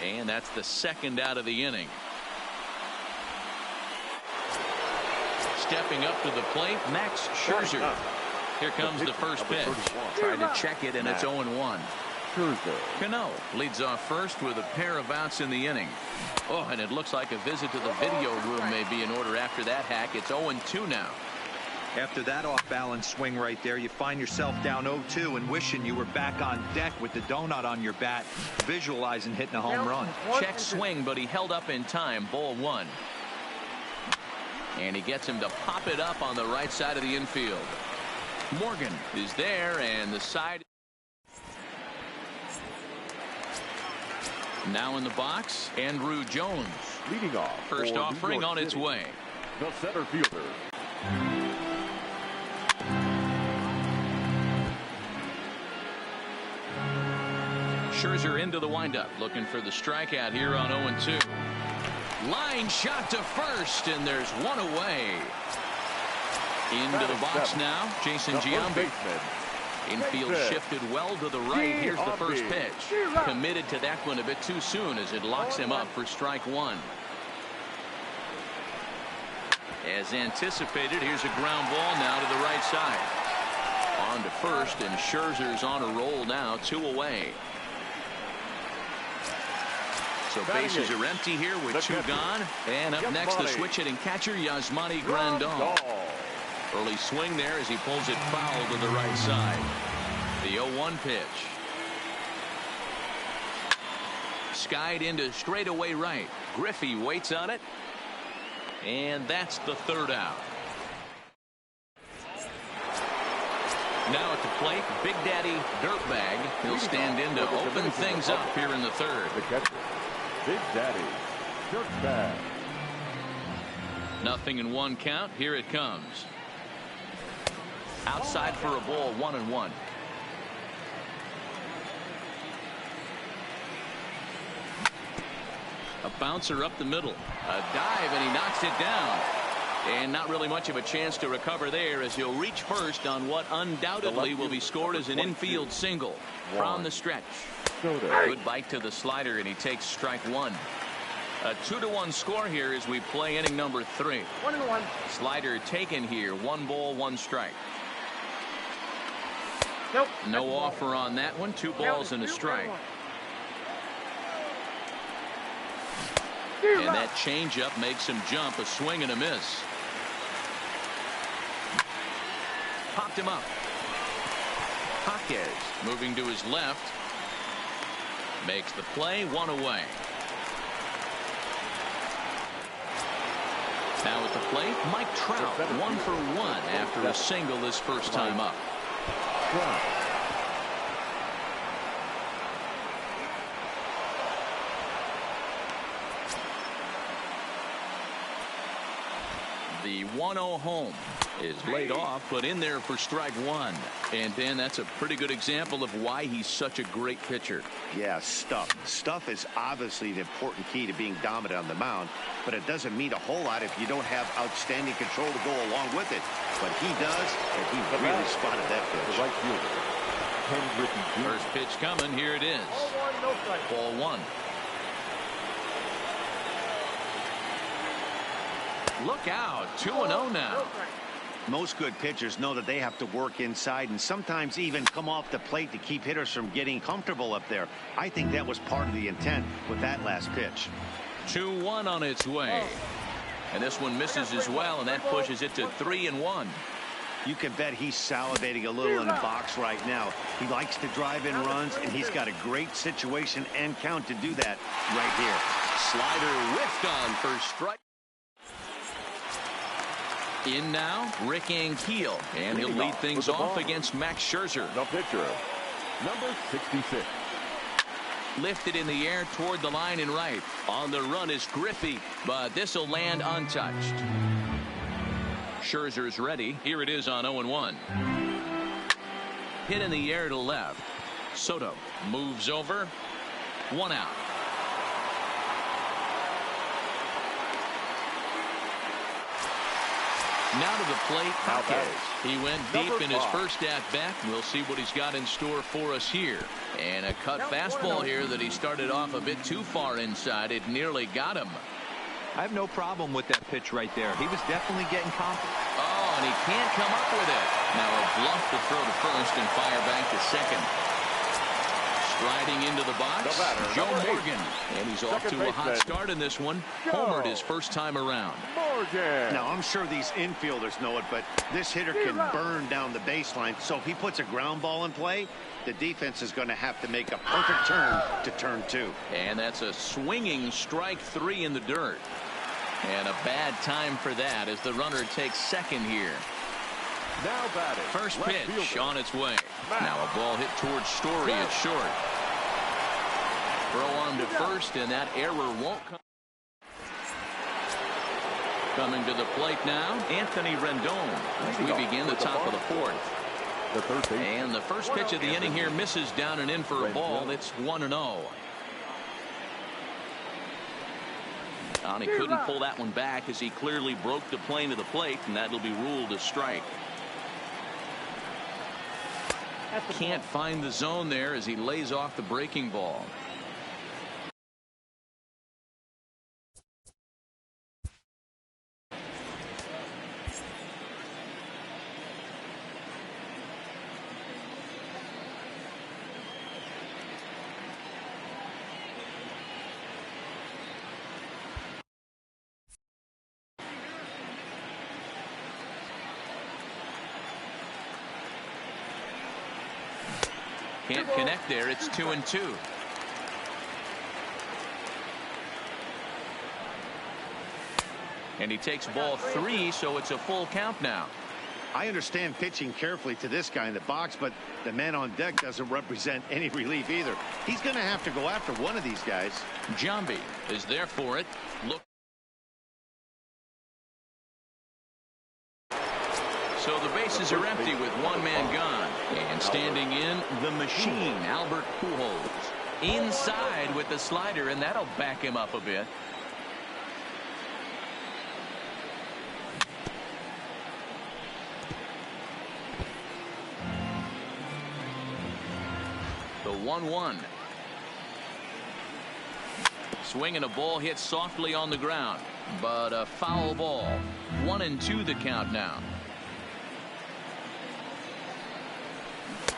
And that's the second out of the inning. Stepping up to the plate, Max Scherzer. Here comes the first pitch. Tried to check it, and it's 0-1. Cano leads off first with a pair of outs in the inning. Oh, and it looks like a visit to the video room may be in order after that hack. It's 0-2 now. After that off-balance swing right there, you find yourself down 0-2 and wishing you were back on deck with the donut on your bat, visualizing hitting a home run. Check swing, but he held up in time. Ball 1. And he gets him to pop it up on the right side of the infield. Morgan is there, and the side. Now in the box, Andrew Jones. Leading off. First offering on its way. The center fielder. Scherzer into the windup, looking for the strikeout here on 0-2. Line shot to first, and there's one away. Into the box now, Jason Giambi. Infield shifted well to the right. Here's the first pitch. Committed to that one a bit too soon as it locks him up for strike 1. As anticipated, here's a ground ball now to the right side. On to first, and Scherzer's on a roll now, 2 away. So bases are empty here with 2 gone. And up next, the switch hitting catcher, Yasmani Grandal. Early swing there as he pulls it foul to the right side. The 0-1 pitch. Skied into straightaway right. Griffey waits on it. And that's the third out. Now at the plate, Big Daddy Dirtbag. He'll stand in to open things up here in the third. The catcher, Big Daddy Dirtbag. 0-1 count. Here it comes. Outside for a ball, 1-1. A bouncer up the middle. A dive, and he knocks it down. And not really much of a chance to recover there as he'll reach first on what undoubtedly will be scored as an infield single from the stretch. Good bite to the slider, and he takes strike 1. A 2-1 score here as we play inning number 3. 1-1. Slider taken here. 1 ball, 1 strike. Nope. No offer on that one. 2 balls and a strike. And that changeup makes him jump. A swing and a miss. Popped him up. Jaquez moving to his left. Makes the play. 1 away. Now at the plate, Mike Trout, 1 for 1 after a single his first time up. The 1-0 home is laid off, but in there for strike one. And Dan, that's a pretty good example of why he's such a great pitcher. Yeah, stuff. Stuff is obviously the important key to being dominant on the mound, but it doesn't mean a whole lot if you don't have outstanding control to go along with it. But he does, and he really spotted that pitch. The right fielder. First pitch coming. Here it is. Ball one. Look out. 2-0 now. Most good pitchers know that they have to work inside and sometimes even come off the plate to keep hitters from getting comfortable up there. I think that was part of the intent with that last pitch. 2-1 on its way. And this one misses as well, and that pushes it to 3-1. You can bet he's salivating a little in the box right now. He likes to drive in runs, and he's got a great situation and count to do that right here. Slider whiffed on for strike. In now, Rick Ankiel, and he'll lead things off against Max Scherzer. The pitcher, number 66. Lifted in the air toward the line and right. On the run is Griffey, but this will land untouched. Scherzer's ready. Here it is on 0-1. Hit in the air to left. Soto moves over. 1 out. Now to the plate, Hopkins. He went deep in his first at-bat. We'll see what he's got in store for us here. And a cut fastball here that he started off a bit too far inside. It nearly got him. I have no problem with that pitch right there. He was definitely getting confident. Oh, and he can't come up with it. Now a bluff to throw to first and fire back to second. Striding into the box, Joe Morgan. And he's off to a hot start in this one. Homered his first time around. Now, I'm sure these infielders know it, but this hitter can burn down the baseline. So if he puts a ground ball in play, the defense is going to have to make a perfect turn to turn two. And that's a swinging strike three in the dirt. And a bad time for that as the runner takes second here. Now batting. First pitch on its way. Now a ball hit towards Story at short. Throw on to first, and that error won't come. Coming to the plate now, Anthony Rendon as we begin the top of the fourth. And the first pitch of the inning here misses down and in for a ball. It's 1-0. And he couldn't pull that one back as he clearly broke the plane of the plate, and that'll be ruled a strike. Can't find the zone there as he lays off the breaking ball. Can't connect there. It's 2-2. And he takes ball 3, so it's a full count now. I understand pitching carefully to this guy in the box, but the man on deck doesn't represent any relief either. He's going to have to go after one of these guys. Jambi is there for it. Look. So the bases are empty with one man gone. And standing in, the machine, Albert Pujols. Inside with the slider, and that'll back him up a bit. The 1-1. Swing and a ball hit softly on the ground, but a foul ball. 1-2 the count now.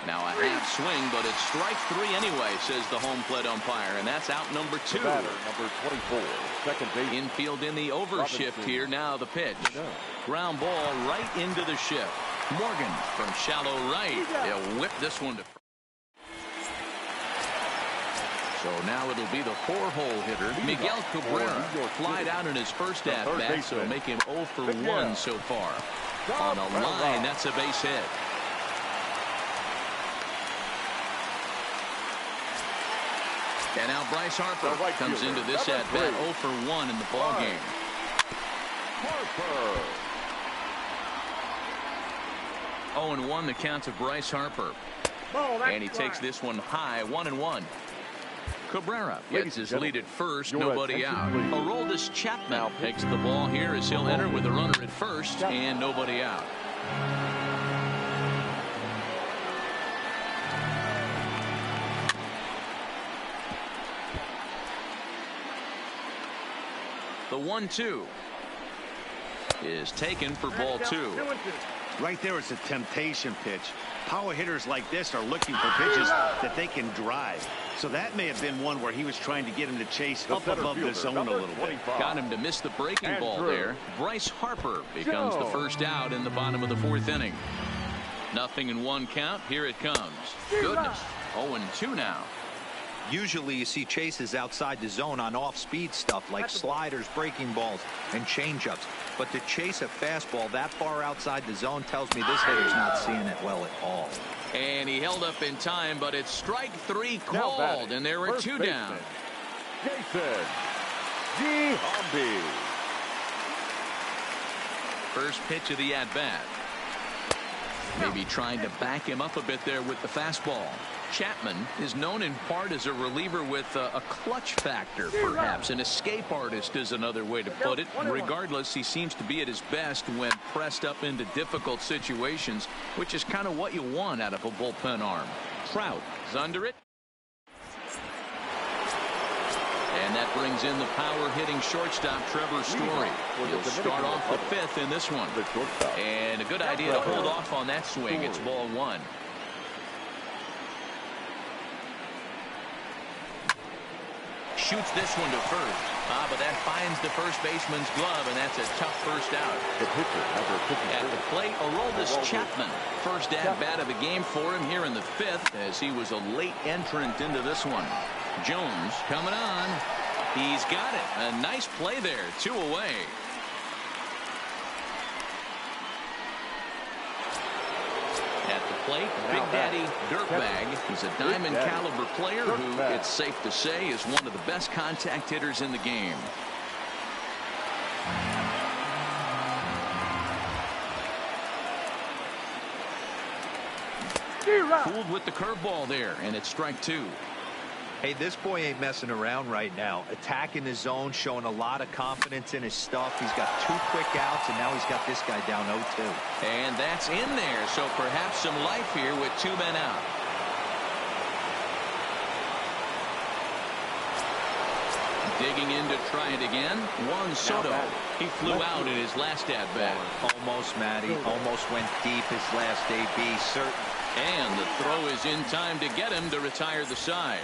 Now a half swing, but it's strike 3 anyway, says the home plate umpire, and that's out number 2. Batter, number 24, second base. Infield in the overshift here. Now the pitch. Ground ball right into the shift. Morgan from shallow right. He'll whip this one to first. So now it'll be the 4-hole hitter, Miguel Cabrera, flied out in his first at-bat, so make him 0 for 1 so far. On a line, that's a base hit. And now Bryce Harper comes into this at-bat 0 for 1 in the ballgame. 0-1 the count to Bryce Harper. And he takes this one high, 1-1. Cabrera gets his lead at first, nobody out. Aroldis Chapman takes the ball here as he'll enter with a runner at first and nobody out. The 1-2 is taken for ball 2. Right there, it's a temptation pitch. Power hitters like this are looking for pitches that they can drive. So that may have been one where he was trying to get him to chase up above the zone a little bit. Got him to miss the breaking ball there. Bryce Harper becomes the first out in the bottom of the 4th inning. 0-1 count. Here it comes. Goodness. 0-2 now. Usually you see chases outside the zone on off-speed stuff like sliders, breaking balls, and changeups. But to chase a fastball that far outside the zone tells me this hitter's not seeing it well at all. And he held up in time, but it's strike 3 called, and there were 2 down. Jason Giambi. First pitch of the at-bat. Maybe trying to back him up a bit there with the fastball. Chapman is known in part as a reliever with a clutch factor, perhaps. An escape artist is another way to put it. Regardless, he seems to be at his best when pressed up into difficult situations, which is kind of what you want out of a bullpen arm. Trout is under it. And that brings in the power-hitting shortstop, Trevor Story. He'll start off the 5th in this one. And a good idea to hold off on that swing. It's ball 1. Shoots this one to first. But that finds the first baseman's glove, and that's a tough first out. At the plate, Aroldis Chapman. First at-bat of the game for him here in the 5th, as he was a late entrant into this one. Jones coming on. He's got it. A nice play there. 2 away. At the plate, Big Daddy Dirtbag. He's a diamond caliber player who, it's safe to say, is one of the best contact hitters in the game. Fooled with the curveball there, and it's strike 2. Hey, this boy ain't messing around right now. Attacking his zone, showing a lot of confidence in his stuff. He's got 2 quick outs, and now he's got this guy down 0-2. And that's in there, so perhaps some life here with 2 men out. Digging in to try it again. Juan Soto. He flew out in his last at-bat. Almost, Matty. Almost went deep his last AB, certain. And the throw is in time to get him to retire the side.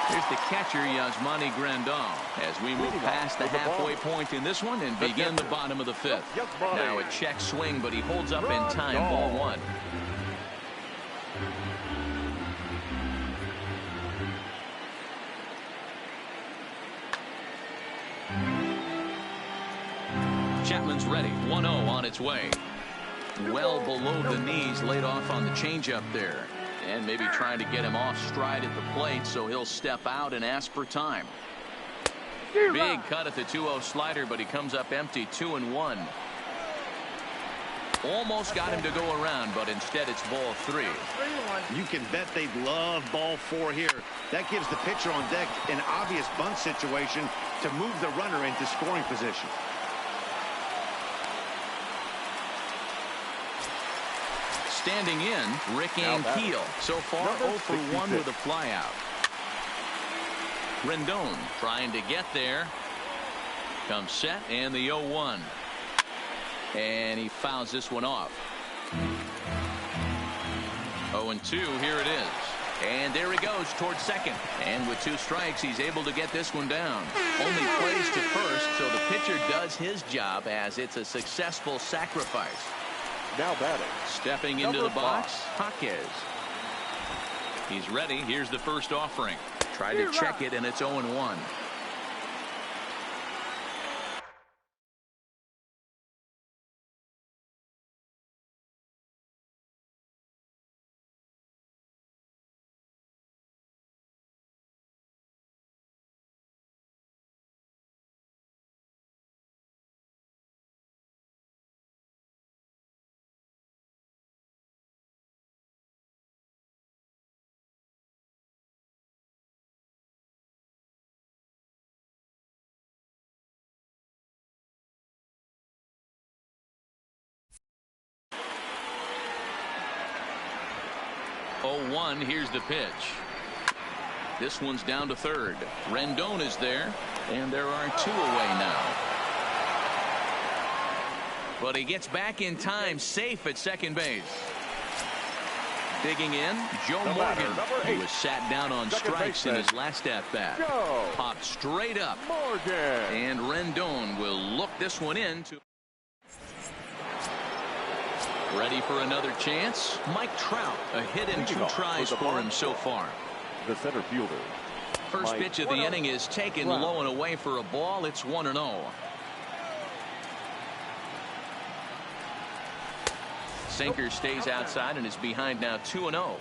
Here's the catcher, Yasmani Grandal, as we move past the halfway point in this one and begin the bottom of the 5th. Now a check swing, but he holds up in time. Ball 1. Chapman's ready. 1-0 on its way. Well below the knees, laid off on the changeup there. And maybe trying to get him off stride at the plate, so he'll step out and ask for time. Big cut at the 2-0 slider, but he comes up empty. 2-1. Almost got him to go around, but instead it's ball 3. You can bet they'd love ball 4 here. That gives the pitcher on deck an obvious bunt situation to move the runner into scoring position. Standing in, Rick Ankiel. So far, 0 for 1 with a flyout. Rendon trying to get there. Comes set, and the 0-1. And he fouls this one off. 0-2, here it is. And there he goes towards second. And with 2 strikes, he's able to get this one down. Only plays to first, so the pitcher does his job as it's a successful sacrifice. Now batting. Stepping into the box, Jaquez. He's ready. Here's the first offering. Tried to check it, and it's 0-1. 0-1. Here's the pitch. This one's down to third. Rendon is there, and there are 2 away now. But he gets back in time, safe at second base. Digging in, Joe Morgan. He was sat down on strikes in his last at-bat. Popped straight up. And Rendon will look this one in. Ready for another chance. Mike Trout, a hit in 2 tries for him so far. The center fielder. First pitch of the inning is taken low and away for a ball. It's 1-0. Sinker stays outside and is behind now 2-0.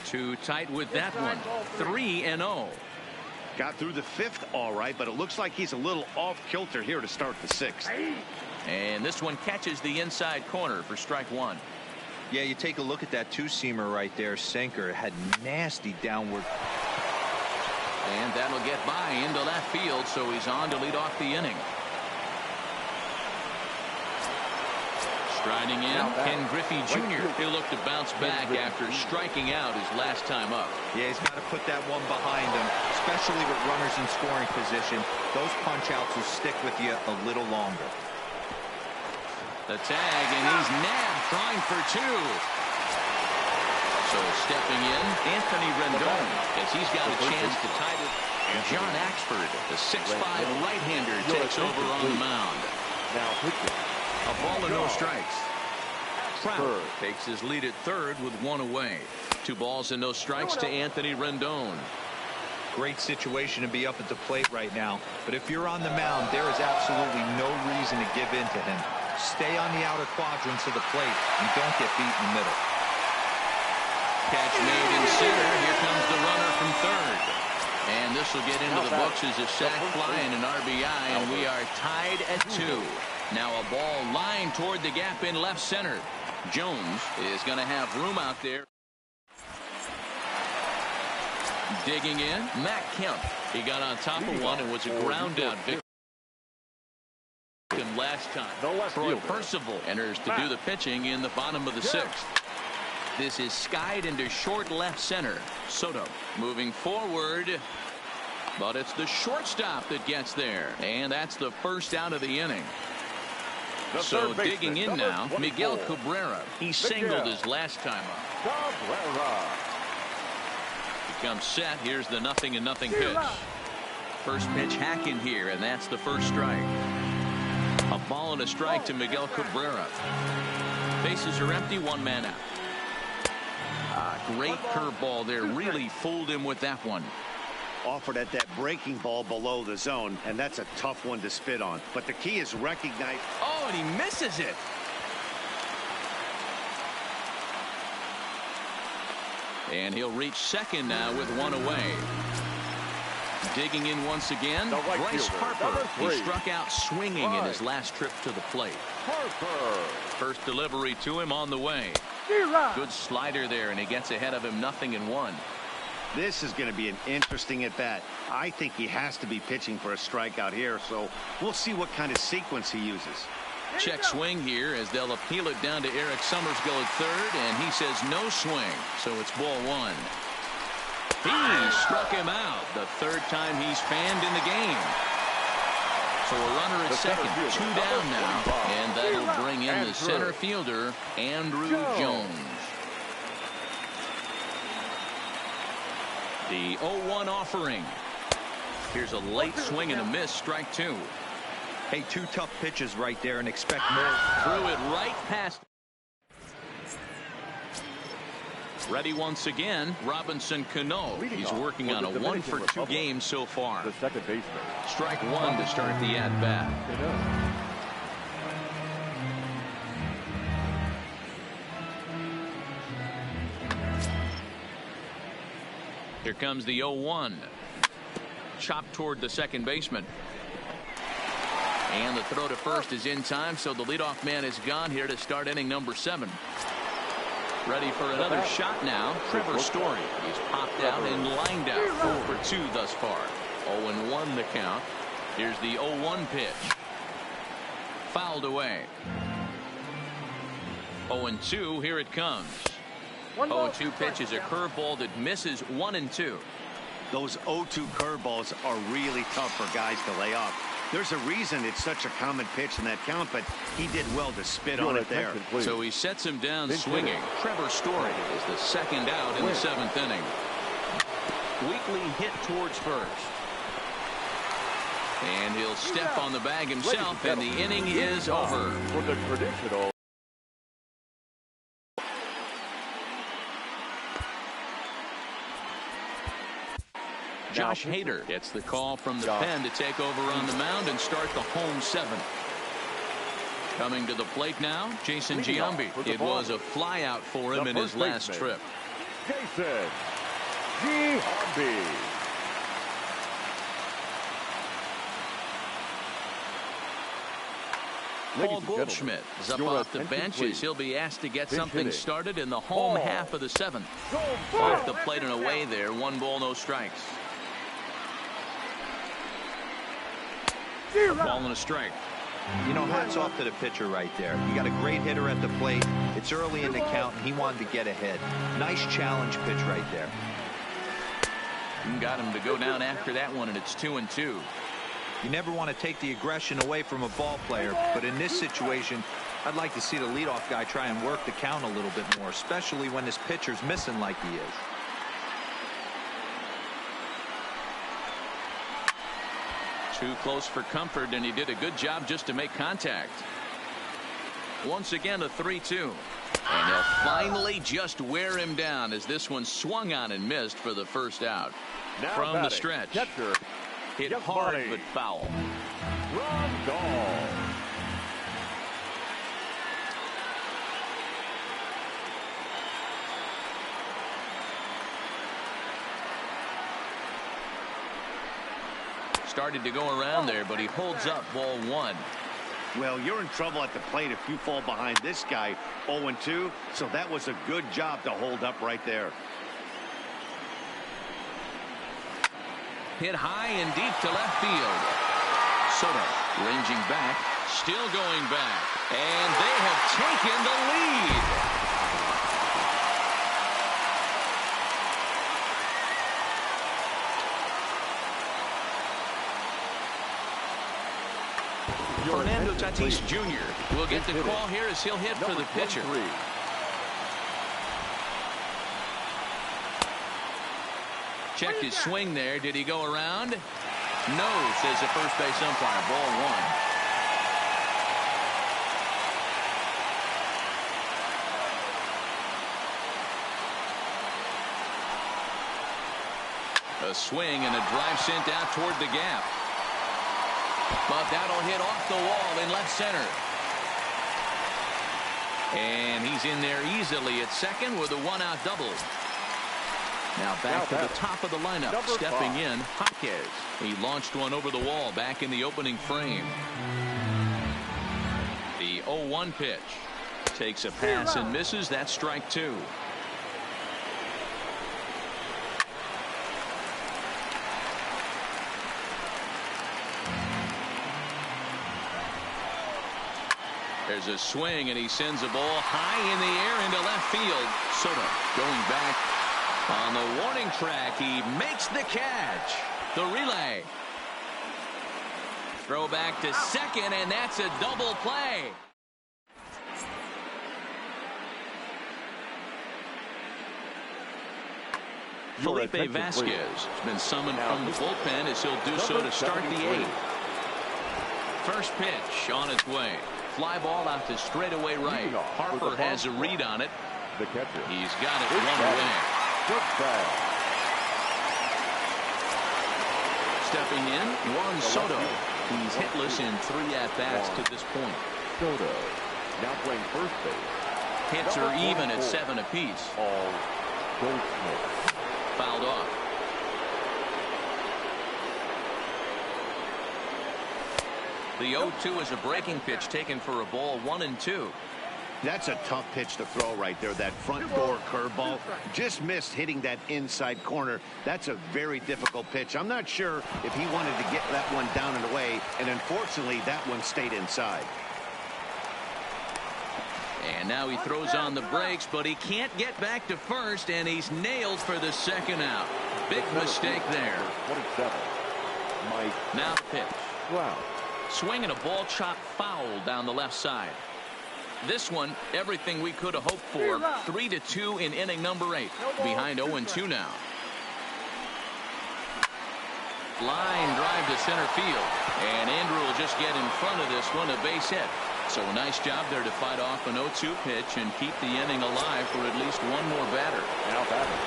2 tight with that one. 3-0. Got through the 5th all right, but it looks like he's a little off kilter here to start the 6th. And this one catches the inside corner for strike 1. Yeah, you take a look at that 2-seamer right there. Sinker had nasty downward. And that'll get by into left field, so he's on to lead off the inning. Striding in, Ken Griffey Jr. He'll look to bounce back after striking out his last time up. Yeah, he's got to put that one behind him, especially with runners in scoring position. Those punch-outs will stick with you a little longer. The tag, and he's nabbed, trying for 2. So stepping in, Anthony Rendon, as he's got a chance to tie it. John Axford, the 6'5 right-hander, takes over on the mound. Now pitching. A ball and no strikes. Trout takes his lead at third with 1 away. 2 balls and no strikes to Anthony Rendon. Great situation to be up at the plate right now. But if you're on the mound, there is absolutely no reason to give in to him. Stay on the outer quadrants of the plate and don't get beat in the middle. Catch made in center. Here comes the runner from third. And this will get into the books as a sac fly and an RBI, and we are tied at 2. Now a ball lined toward the gap in left center. Jones is going to have room out there. Digging in, Matt Kemp. He got on top of one and was a ground out victim last time. Troy Percival enters to do the pitching in the bottom of the 6th. This is skied into short left center. Soto moving forward, but it's the shortstop that gets there, and that's the first out of the inning. So digging in now, Miguel Cabrera. He singled his last time up. He comes set. Here's the 0-0 pitch. First pitch hack in here, and that's the first strike. A ball and a strike to Miguel Cabrera. Bases are empty, 1 man out. Great curveball there. Really fooled him with that one. Offered at that breaking ball below the zone, and that's a tough one to spit on. But the key is recognize. Oh, and he misses it. And he'll reach second now with 1 away. Digging in once again, Bryce Harper. He struck out swinging in his last trip to the plate. First delivery to him on the way. Good slider there, and he gets ahead of him 0-1. This is going to be an interesting at-bat. I think he has to be pitching for a strikeout here, so we'll see what kind of sequence he uses. Check swing here as they'll appeal it down to Eric Summersgill at third, and he says no swing, so it's ball 1. He struck him out the 3rd time he's fanned in the game. So a runner at second, 2 down now, and that'll bring in the center fielder, Andrew Jones. The 0-1 offering. Here's a late swing and a miss, strike 2. Hey, 2 tough pitches right there, and expect more. Threw it right past. Ready once again, Robinson Cano. He's working on a 1-for-2 game so far. The second baseman. Strike 1 to start the at-bat. Here comes the 0-1. Chopped toward the second baseman. And the throw to first is in time, so the leadoff man is gone here to start inning number 7. Ready for another shot now, Trevor Story. He's popped out and lined out 4 for 2 thus far. 0-1 the count. Here's the 0-1 pitch. Fouled away. 0-2, here it comes. 0-2 pitch is a curveball that misses 1-2. Those 0-2 curveballs are really tough for guys to lay off. There's a reason it's such a common pitch in that count, but he did well to spit on it there. So he sets him down swinging. Trevor Story is the second out in the 7th inning. Weekly hit towards first. And he'll step on the bag himself, and the inning is over. For the traditional. Josh Hader gets the call from the pen to take over on the mound and start the home 7th. Coming to the plate now, Jason Giambi. It was a flyout for him in his last trip. Jason Giambi. Paul Goldschmidt is up off the bench as he'll be asked to get something started in the home half of the 7th. Off the plate and away there, 1 ball, no strikes. A ball and a strike. You know, hats off to the pitcher right there. You got a great hitter at the plate. It's early in the count, and he wanted to get ahead. Nice challenge pitch right there. Got him to go down after that one, and it's 2-2. You never want to take the aggression away from a ball player, but in this situation, I'd like to see the leadoff guy try and work the count a little bit more, especially when this pitcher's missing like he is. Too close for comfort, and he did a good job just to make contact. Once again, a 3-2. And they'll finally just wear him down as this one swung on and missed for the first out. Now from batting, the stretch. Catcher, hit hard buddy. but foul. Rondon. Started to go around there, but he holds up ball 1. Well, you're in trouble at the plate if you fall behind this guy 0-2, so that was a good job to hold up right there. Hit high and deep to left field. Soto ranging back, still going back, and they have taken the lead. Fernando Tatis Jr. will get the call here as he'll hit for the pitcher. Checked his swing there. Did he go around? No, says the first base umpire. Ball 1. A swing and a drive sent out toward the gap. But that'll hit off the wall in left center. And he's in there easily at second with a 1-out double. Now back to the top of the lineup. Stepping in, Jaquez. He launched one over the wall back in the opening frame. The 0-1 pitch. Takes a pass and misses. That's strike 2. There's a swing, and he sends a ball high in the air into left field. Soto going back on the warning track. He makes the catch. The relay. Throw back to second, and that's a double play. Felipe Vasquez has been summoned from the bullpen as he'll do so to start the 8th. First pitch on its way. Fly ball out to straightaway right. Harper has a read on it. The catcher. He's got it one away. Stepping in, Juan Soto. He's hitless in 3 at-bats to this point. Soto now playing first base. Hits are even at 7 apiece. All Goldschmidt. Fouled off. The 0-2 is a breaking pitch taken for a ball 1-2. That's a tough pitch to throw right there. That front door curveball just missed hitting that inside corner. That's a very difficult pitch. I'm not sure if he wanted to get that one down and away, and unfortunately that one stayed inside. And now he throws on the brakes, but he can't get back to first, and he's nailed for the second out. Big mistake there. 27. Mike. Now the pitch. Wow. Swinging a ball chopped foul down the left side. This one, everything we could have hoped for. 3-2 in inning number 8. Behind 0-2 now. Line drive to center field. And Andrew will just get in front of this one, a base hit. So a nice job there to fight off an 0-2 pitch and keep the inning alive for at least one more batter. Now batting.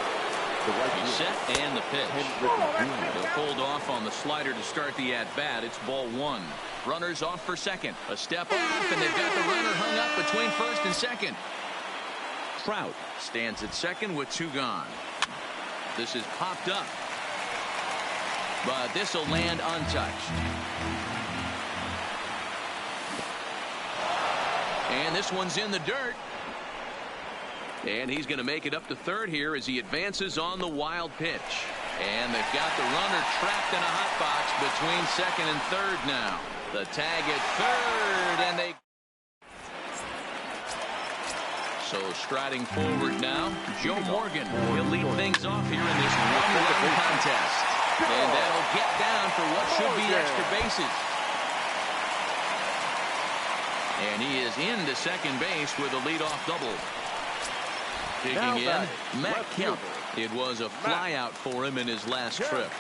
The right He's fielder. set and the pitch. Ken Griffey Jr. They'll hold off on the slider to start the at-bat. It's ball 1. Runners off for second. A step off, and they've got the runner hung up between first and second. Trout stands at second with 2 gone. This is popped up. But this will land untouched. And this one's in the dirt. And he's going to make it up to third here as he advances on the wild pitch. And they've got the runner trapped in a hot box between second and third now. The tag at third, and they... So striding forward now, Joe Morgan. He'll lead things off here in this one-run contest. And that'll get down for what should be extra bases. And he is into second base with a leadoff double. Digging in, Matt Kemp. It was a flyout for him in his last trip.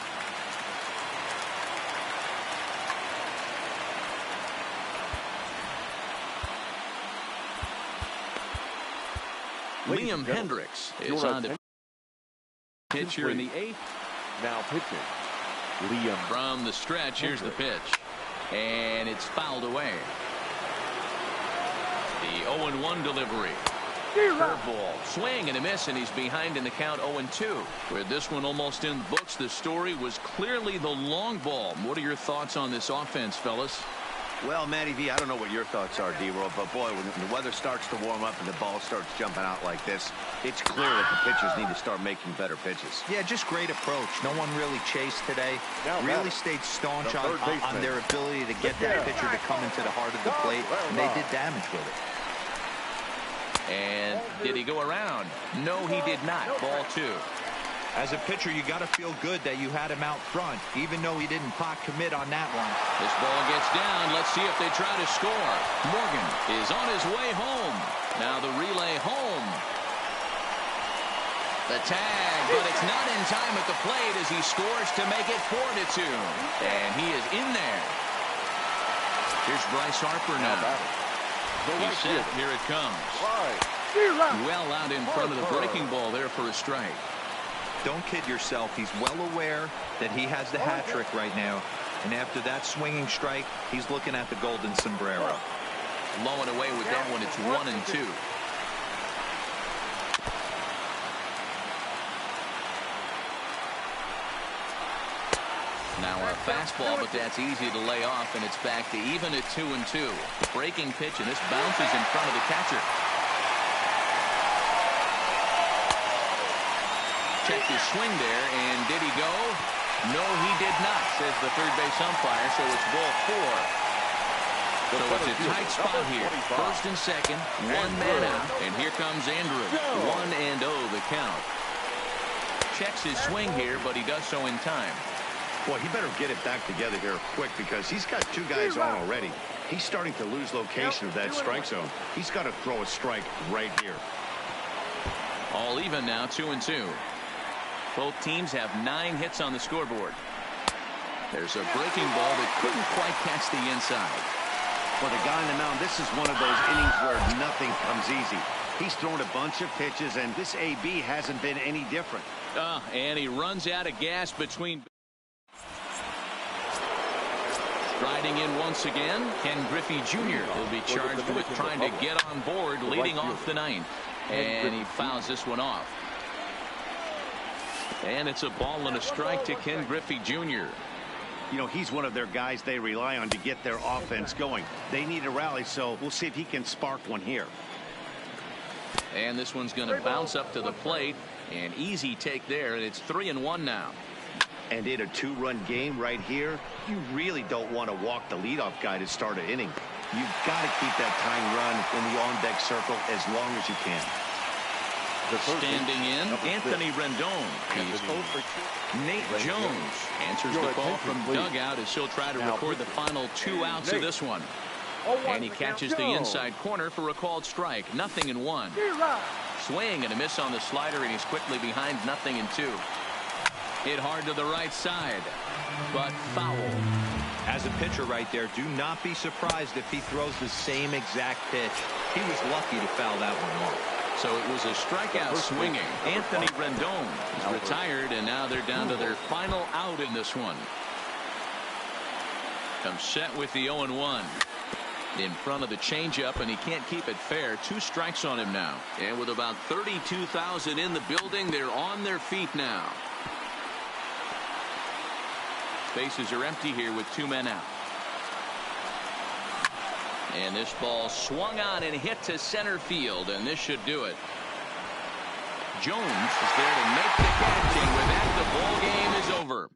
Liam Hendricks is on the pitch here in the 8th. Now pitching. Liam. From the stretch, here's the pitch. And it's fouled away. The 0-1 delivery. Curveball, swing and a miss, and he's behind in the count 0-2. With this one almost in the books, the story was clearly the long ball. What are your thoughts on this offense, fellas? Well, Matty V, I don't know what your thoughts are, D-Roll, but boy, when the weather starts to warm up and the ball starts jumping out like this, it's clear that the pitchers need to start making better pitches. Yeah, just great approach. No one really chased today. Really stayed staunch on their ability to get that pitcher to come into the heart of the plate, and they did damage with it. And did he go around? No, he did not. Ball 2. As a pitcher, you got to feel good that you had him out front, even though he didn't pot commit on that one. This ball gets down. Let's see if they try to score. Morgan is on his way home. Now the relay home. The tag, but it's not in time at the plate as he scores to make it 4-2. And he is in there. Here's Bryce Harper now. He's set. Here it comes. Well out in front of the breaking ball there for a strike. Don't kid yourself. He's well aware that he has the hat trick right now. And after that swinging strike, he's looking at the golden sombrero. Low and away with that one. It's 1-2. Now a fastball, but that's easy to lay off, and it's back to even at 2-2. Breaking pitch, and this bounces in front of the catcher. Checked his swing there, and did he go? No, he did not, says the third base umpire, so it's ball 4. So it's a tight spot here. First and second, one man out, and here comes Andrew. 1-0 the count. Checks his swing here, but he does so in time. Boy, he better get it back together here quick because he's got 2 guys on already. He's starting to lose location of that strike zone. He's got to throw a strike right here. All even now, 2-2. Both teams have 9 hits on the scoreboard. There's a breaking ball that couldn't quite catch the inside. For the guy on the mound, this is one of those innings where nothing comes easy. He's thrown a bunch of pitches, and this AB hasn't been any different. And he runs out of gas between. Striding in once again, Ken Griffey Jr. will be charged with trying to get on board, leading off the 9th. And he fouls this one off. And it's a ball and a strike to Ken Griffey Jr. You know, he's one of their guys they rely on to get their offense going. They need a rally, so we'll see if he can spark one here. And this one's going to bounce up to the plate. An easy take there, and it's 3-1 now. And in a 2-run game right here, you really don't want to walk the leadoff guy to start an inning. You've got to keep that tying run in the on-deck circle as long as you can. Standing in, Anthony Rendon. He's 0 for 2. Nate Jones answers the call from dugout as he'll try to record the final 2 outs of this one. And he catches the inside corner for a called strike. 0-1. Swing and a miss on the slider, and he's quickly behind 0-2. Hit hard to the right side, but foul. As a pitcher right there, do not be surprised if he throws the same exact pitch. He was lucky to foul that one off. So it was a strikeout swinging. Anthony Rendon is retired, and now they're down to their final out in this one. Comes set with the 0-1. In front of the changeup, and he can't keep it fair. 2 strikes on him now. And with about 32,000 in the building, they're on their feet now. Bases are empty here with 2 men out. And this ball swung on and hit to center field, and this should do it. Jones is there to make the catch, and with that, the ball game is over.